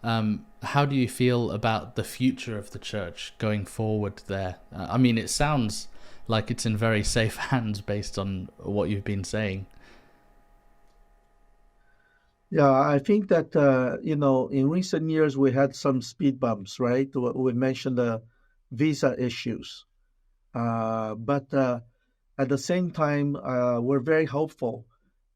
how do you feel about the future of the church going forward there? It sounds like it's in very safe hands based on what you've been saying. Yeah, I think that, in recent years, we had some speed bumps, right? We mentioned the visa issues. But at the same time, we're very hopeful.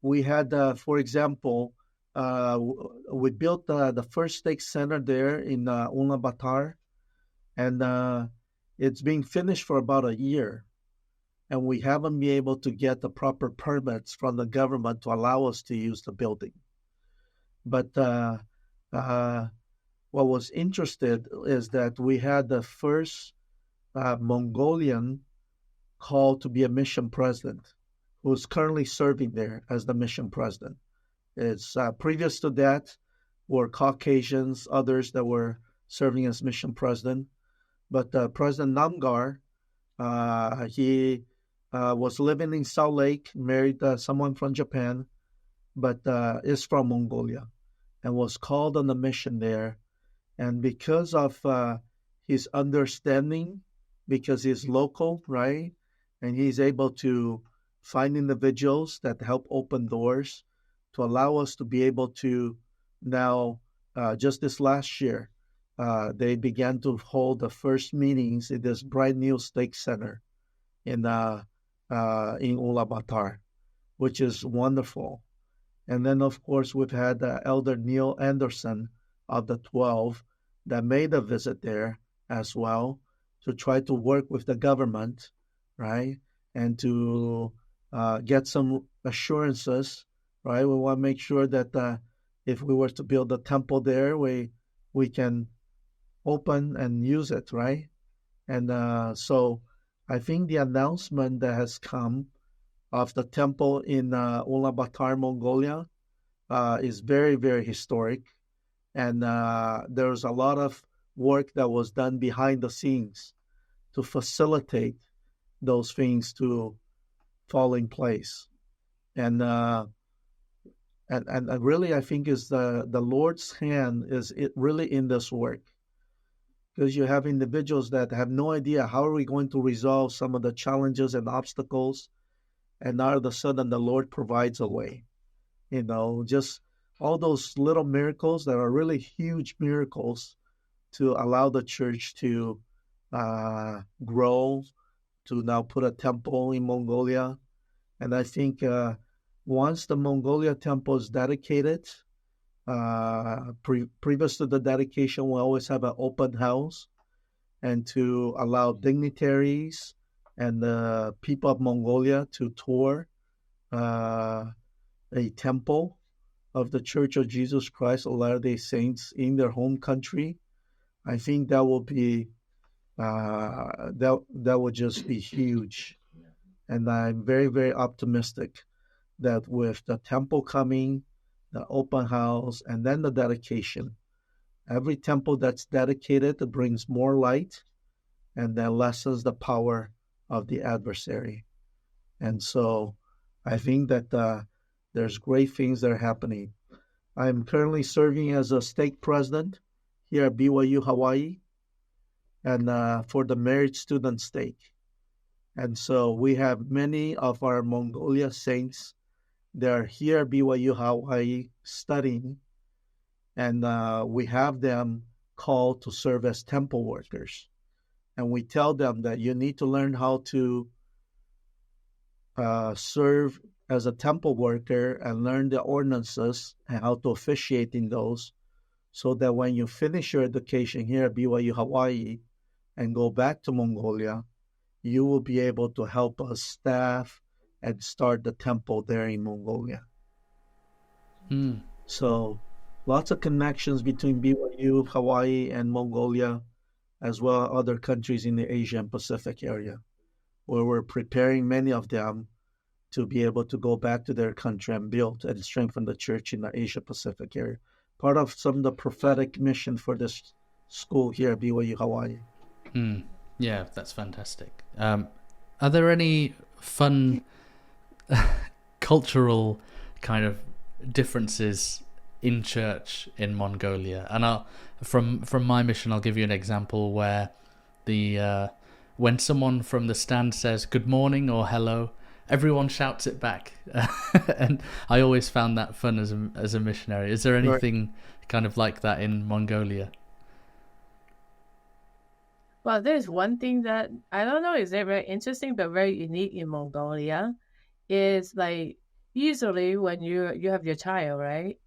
We had, for example, we built the first stake center there in Ulaanbaatar, and it's being finished for about a year. And we haven't been able to get the proper permits from the government to allow us to use the building. But what was interesting is that we had the first Mongolian called to be a mission president, who's currently serving there as the mission president. It's previous to that were Caucasians, others that were serving as mission president. But President Namgar, he was living in Salt Lake, married someone from Japan, but is from Mongolia, and was called on a mission there. And because of his understanding, because he's local, right, and he's able to find individuals that help open doors to allow us to be able to now, just this last year, they began to hold the first meetings in this brand new stake center in Ulaanbaatar, which is wonderful. And then, of course, we've had Elder Neil Anderson of the 12 that made a visit there as well to try to work with the government, right, and to get some assurances, right? We want to make sure that if we were to build a temple there, we can open and use it, right? And so I think the announcement that has come of the temple in Ulaanbaatar, Mongolia, is very, very historic. And there's a lot of work that was done behind the scenes to facilitate those things to fall in place. And really, I think is the Lord's hand is it really in this work, because you have individuals that have no idea how are we going to resolve some of the challenges and obstacles, and all of a sudden the Lord provides a way. Just all those little miracles that are really huge miracles to allow the church to grow, to now put a temple in Mongolia. And I think once the Mongolia temple is dedicated, previous to the dedication, we always have an open house and to allow dignitaries and the people of Mongolia to tour a temple of the Church of Jesus Christ of Latter-day Saints in their home country. I think that will be that would just be huge, and I'm very, very optimistic that with the temple coming, the open house, and then the dedication, every temple that's dedicated brings more light, and then lessens the power of the adversary. And so, I think that there's great things that are happening. I'm currently serving as a stake president here at BYU Hawaii, and for the married student stake. And so we have many of our Mongolia saints that are here at BYU Hawaii studying, and we have them called to serve as temple workers. And we tell them that you need to learn how to serve as a temple worker and learn the ordinances and how to officiate in those, so that when you finish your education here at BYU Hawaii and go back to Mongolia, you will be able to help us staff and start the temple there in Mongolia. So lots of connections between BYU, Hawaii, and Mongolia, as well as other countries in the Asia and Pacific area, where we're preparing many of them to be able to go back to their country and build and strengthen the church in the Asia Pacific area. Part of some of the prophetic mission for this school here at BYU Hawaii. Yeah, that's fantastic. Are there any fun cultural kind of differences in church in Mongolia? And from my mission, I'll give you an example where when someone from the stand says good morning or hello, everyone shouts it back. And I always found that fun as a missionary. Is there anything kind of like that in Mongolia? Well, there's one thing that I don't know, is it very interesting but very unique in Mongolia, is like usually when you have your child, right?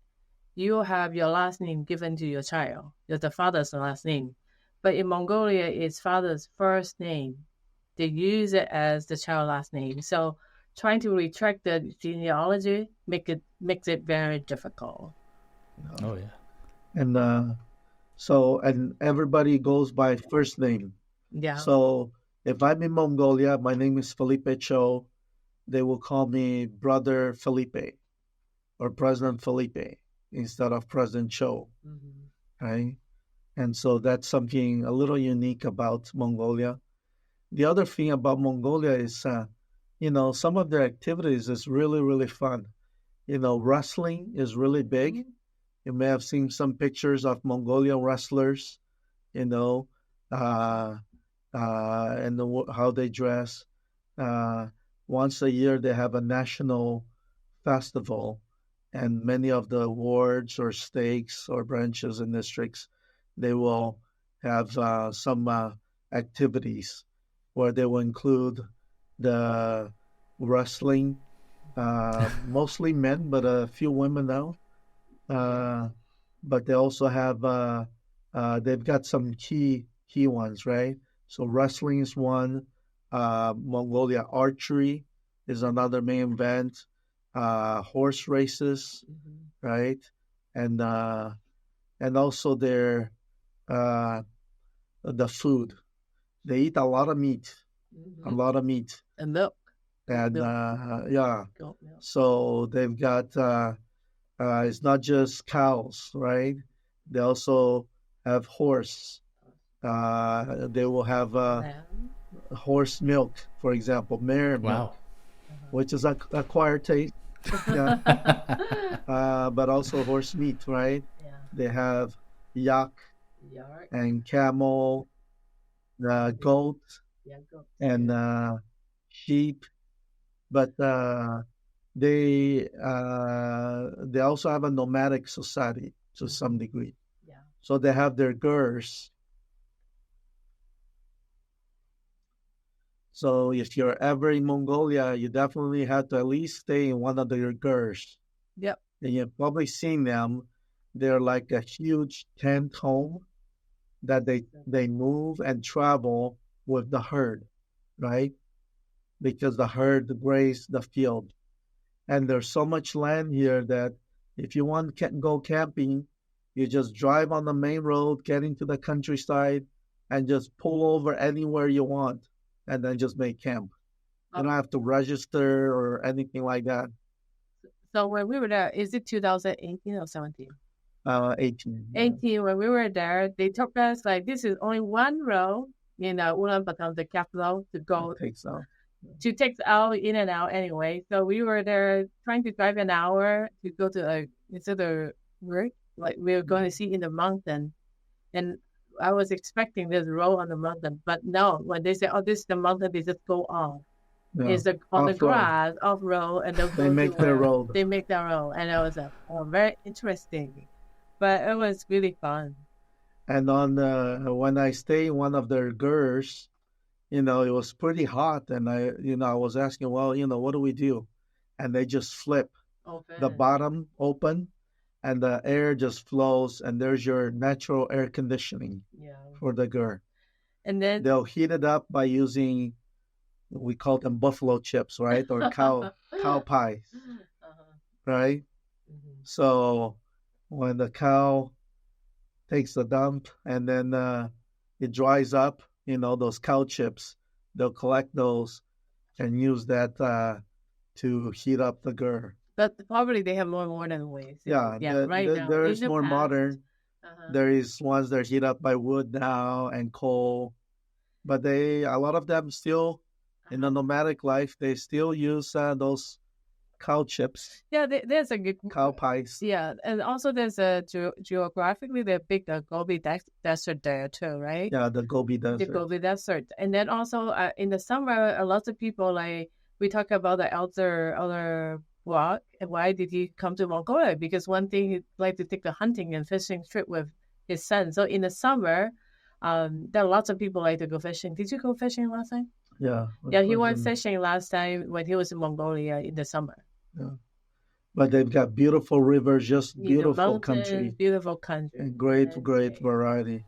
You have your last name given to your child, the father's last name. But in Mongolia, it's father's first name. They use it as the child's last name. So trying to retract the genealogy makes it very difficult. Oh yeah. And and everybody goes by first name. Yeah. So if I'm in Mongolia, my name is Felipe Chou. They will call me Brother Felipe or President Felipe instead of President Chou. Right? And so that's something a little unique about Mongolia. The other thing about Mongolia is, some of their activities is really, really fun. Wrestling is really big. You may have seen some pictures of Mongolian wrestlers, and how they dress. Once a year, they have a national festival, and many of the wards or stakes or branches and districts, they will have some activities where they will include the wrestling, mostly men, but a few women now. But they also have they've got some key ones, right? So wrestling is one. Mongolia archery is another main event. Horse races, right? And also their the food. They eat a lot of meat, Mm-hmm. a lot of meat. And milk. And yeah, Goat milk. so they've got, it's not just cows, right? They also have horse. They will have Lamb. horse milk, for example, mare milk, Wow. which is an acquired taste. Yeah. But also horse meat, right? Yeah. They have yak Yard. and camel, goat Yeah, goat. and sheep, but they also have a nomadic society to some degree. Yeah. So they have their gers. So if you're ever in Mongolia, you definitely have to at least stay in one of their gers. Yep. And you've probably seen them. They're like a huge tent home that they move and travel with the herd, right? Because the herd graze the field. And there's so much land here that if you want to go camping, you just drive on the main road, get into the countryside, and just pull over anywhere you want, and then just make camp. You don't have to register or anything like that. So when we were there, is it 2018 or 17? 18. 18, when we were there, they took us like this is only one road in Ulaanbaatar, the capital, to go Takes out. to take out in and out anyway. So we were there trying to drive an hour to go to instead of work, like we were going to see in the mountain. And I was expecting this road on the mountain, but no, when they say, oh, this is the mountain, they just go off. Yeah. It's on the Off-road. grass, off road, and They make their road. They make their road, and it was very interesting, but it was really fun. And on when I stay in one of their gers, it was pretty hot, and I was asking, well, what do we do? And they just flip the bottom open, and the air just flows, and there's your natural air conditioning for the ger. And then they'll heat it up by using, we call them buffalo chips, right? Or cow pies, right? Mm-hmm. So when the cow takes the dump and then it dries up, those cow chips, they'll collect those and use that to heat up the ger. But probably they have more modern ways. Yeah, right now. There's more modern. There is ones that are heat up by wood now and coal. But a lot of them still, in the nomadic life, they still use those cow chips. Yeah, there's a good cow pies. Yeah, and also there's a geographically the big Gobi Desert there too, right? Yeah, the Gobi Desert. The Gobi Desert, and then also in the summer, a lot of people we talk about the elder walk. And why did he come to Mongolia? Because one thing he'd like to take a hunting and fishing trip with his son. So in the summer, there are lots of people like to go fishing. Did you go fishing last time? Yeah. Yeah, he went fishing last time when he was in Mongolia in the summer. Yeah. But they've got beautiful rivers, just beautiful country. Beautiful country. And great variety.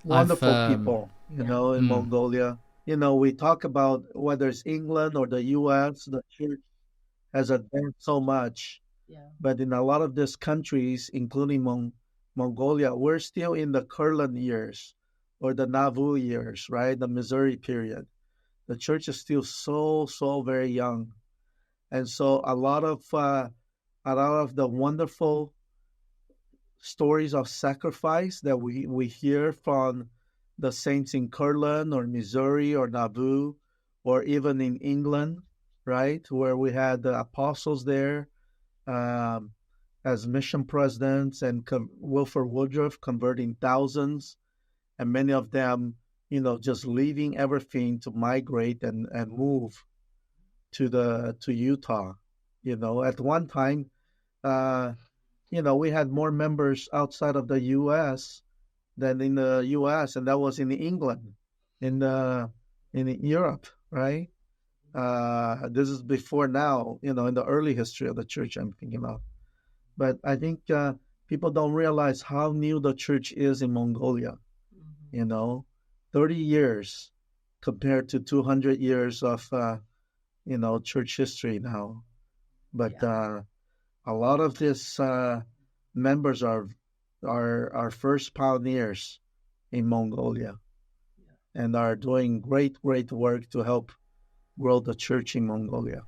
Wonderful people, in Mongolia. We talk about whether it's England or the U.S., the church has advanced so much. Yeah. But in a lot of these countries, including Mongolia, we're still in the Kurlan years or the Nauvoo years, right? The Missouri period. The church is still so very young. And so a lot of the wonderful stories of sacrifice that we hear from the saints in Kurlan or Missouri or Nauvoo or even in England, right, where we had the apostles there as mission presidents and Wilford Woodruff converting thousands, and many of them, just leaving everything to migrate and move to Utah. At one time, we had more members outside of the U.S. than in the U.S., and that was in England, in Europe, right? This is before now, in the early history of the church I'm thinking of. But I think people don't realize how new the church is in Mongolia. 30 years compared to 200 years of church history now. But a lot of these members are first pioneers in Mongolia. and are doing great work to help grow the church in Mongolia.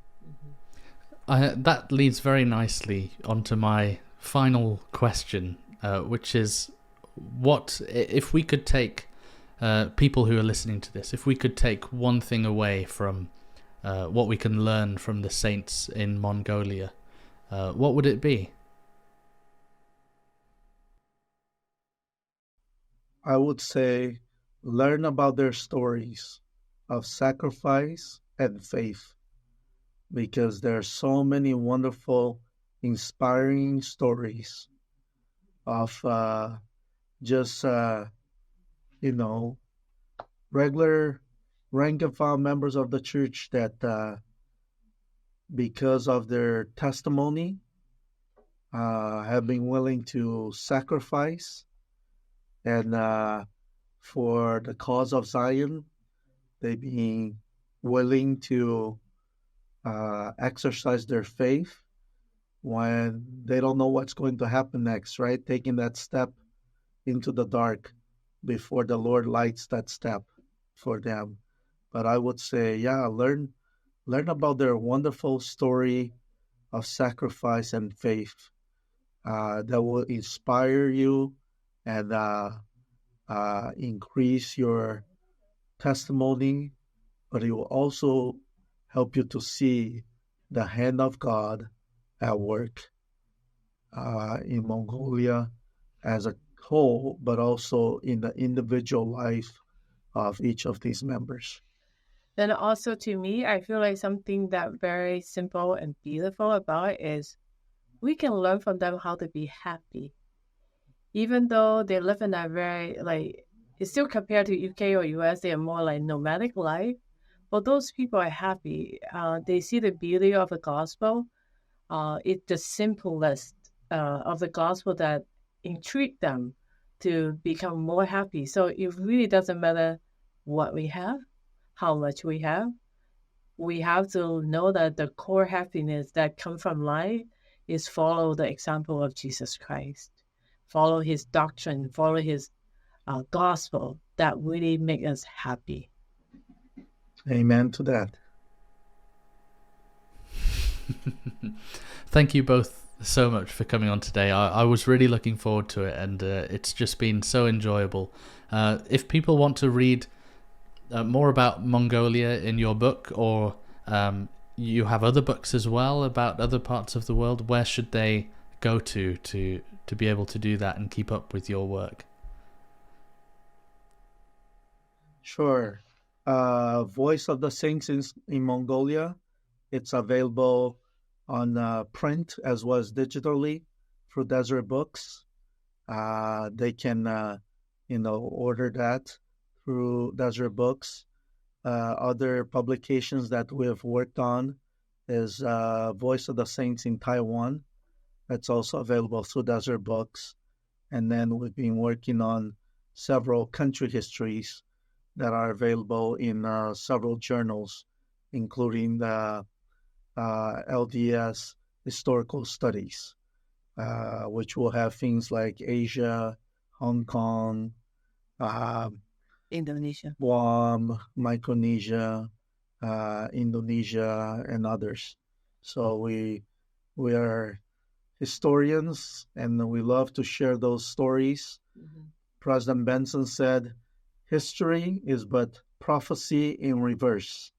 That leads very nicely onto my final question, which is, what if we could take people who are listening to this, if we could take one thing away from what we can learn from the saints in Mongolia, what would it be? I would say learn about their stories of sacrifice and faith, because there are so many wonderful, inspiring stories of just, regular rank and file members of the church that, because of their testimony, have been willing to sacrifice, and for the cause of Zion, they've been willing to exercise their faith when they don't know what's going to happen next, right? Taking that step into the dark before the Lord lights that step for them. But I would say, learn about their wonderful story of sacrifice and faith that will inspire you and increase your testimony, but it will also help you to see the hand of God at work in Mongolia as a whole, but also in the individual life of each of these members. Then also to me, I feel like something that very simple and beautiful about it is we can learn from them how to be happy. Even though they live in a very, it's still compared to UK or US, they are more like nomadic life. But those people are happy. They see the beauty of the gospel. It's the simplest of the gospel that intrigue them to become more happy. So it really doesn't matter what we have, how much we have. We have to know that the core happiness that comes from life is follow the example of Jesus Christ, follow his doctrine, follow his gospel that really make us happy. Amen to that. Thank you both so much for coming on today. I was really looking forward to it, and it's just been so enjoyable. If people want to read more about Mongolia in your book, or you have other books as well about other parts of the world, where should they go to be able to do that and keep up with your work? Sure. Voice of the Saints in Mongolia. It's available on print as well as digitally through Desert Books. They can, order that through Desert Books. Other publications that we have worked on is Voice of the Saints in Taiwan. That's also available through Desert Books. And then we've been working on several country histories that are available in several journals, including the LDS Historical Studies, which will have things like Asia, Hong Kong, Indonesia, Guam, Micronesia, Indonesia, and others. So we are historians, and we love to share those stories. Mm-hmm. President Benson said, "History is but prophecy in reverse."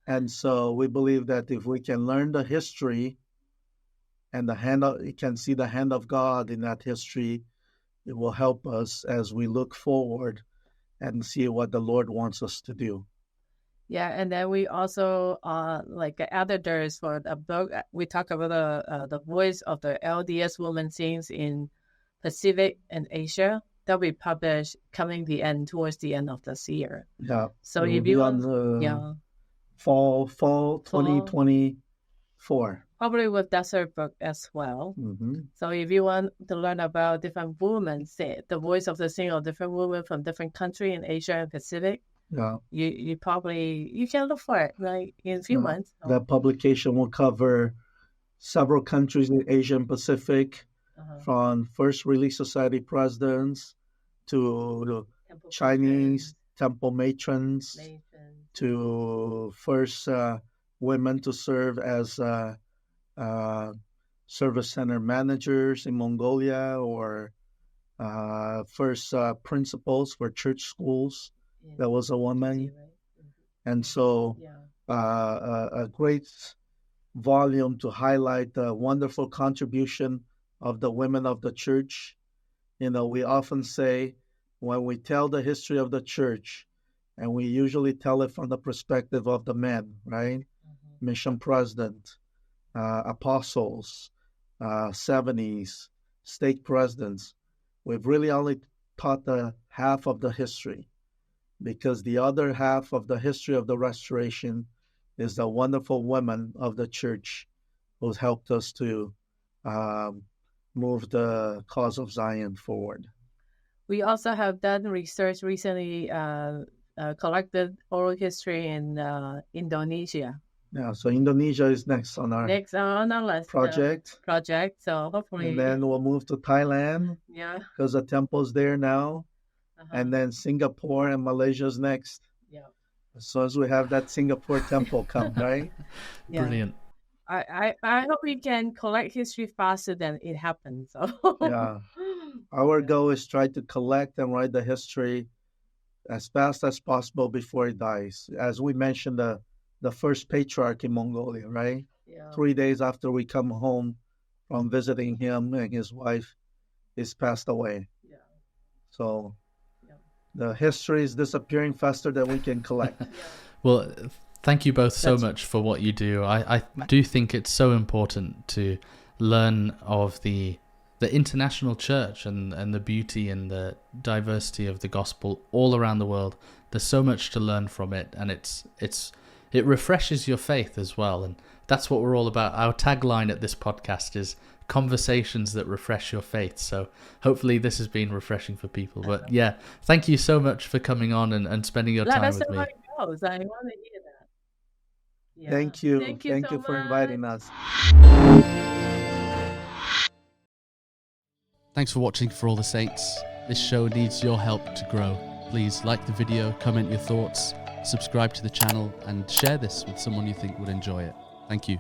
And so we believe that if we can learn the history and you can see the hand of God in that history, it will help us as we look forward and see what the Lord wants us to do. Yeah, and then we also like editors for the book. We talk about the voice of the LDS women saints in Pacific and Asia that we publish towards the end of this year. Yeah. So if you want, fall 2024. Probably with Desert Book as well. Mm-hmm. So if you want to learn about different women, say the voice of the single, different women from different countries in Asia and Pacific, you can look for it in a few months. That publication will cover several countries in Asia and Pacific, from First Relief Society presidents to Chinese temple matrons, to first women to serve as service center managers in Mongolia, or first principals for church schools. That was a woman. And so a great volume to highlight the wonderful contribution of the women of the church. You know, we often say when we tell the history of the church, and we usually tell it from the perspective of the men, right? Mission president, apostles, 70s, stake presidents. We've really only taught the half of the history, because the other half of the history of the restoration is the wonderful women of the church who's helped us to move the cause of Zion forward. We also have done research recently, collected oral history in Indonesia. Yeah, so Indonesia is next on our Next on our list project. So hopefully, And then we'll move to Thailand, because the temple's there now. And then Singapore and Malaysia's next. As soon as we have that Singapore temple come, right? Brilliant. I hope we can collect history faster than it happens. So. Yeah. Our goal is try to collect and write the history as fast as possible before it dies. As we mentioned, the first patriarch in Mongolia, right? 3 days after we come home from visiting him, and his wife is passed away. So the history is disappearing faster than we can collect. Well, thank you both so much for what you do. I do think it's so important to learn of the international church and the beauty and the diversity of the gospel all around the world. There's so much to learn from it, and it refreshes your faith as well. And that's what we're all about. Our tagline at this podcast is conversations that refresh your faith. So hopefully this has been refreshing for people. But yeah, thank you so much for coming on and spending your time with me. Let us know how it goes. I want to hear that. Yeah. Thank you. Thank you for inviting us. Thanks for watching For All the Saints. This show needs your help to grow. Please like the video, comment your thoughts, subscribe to the channel, and share this with someone you think would enjoy it. Thank you.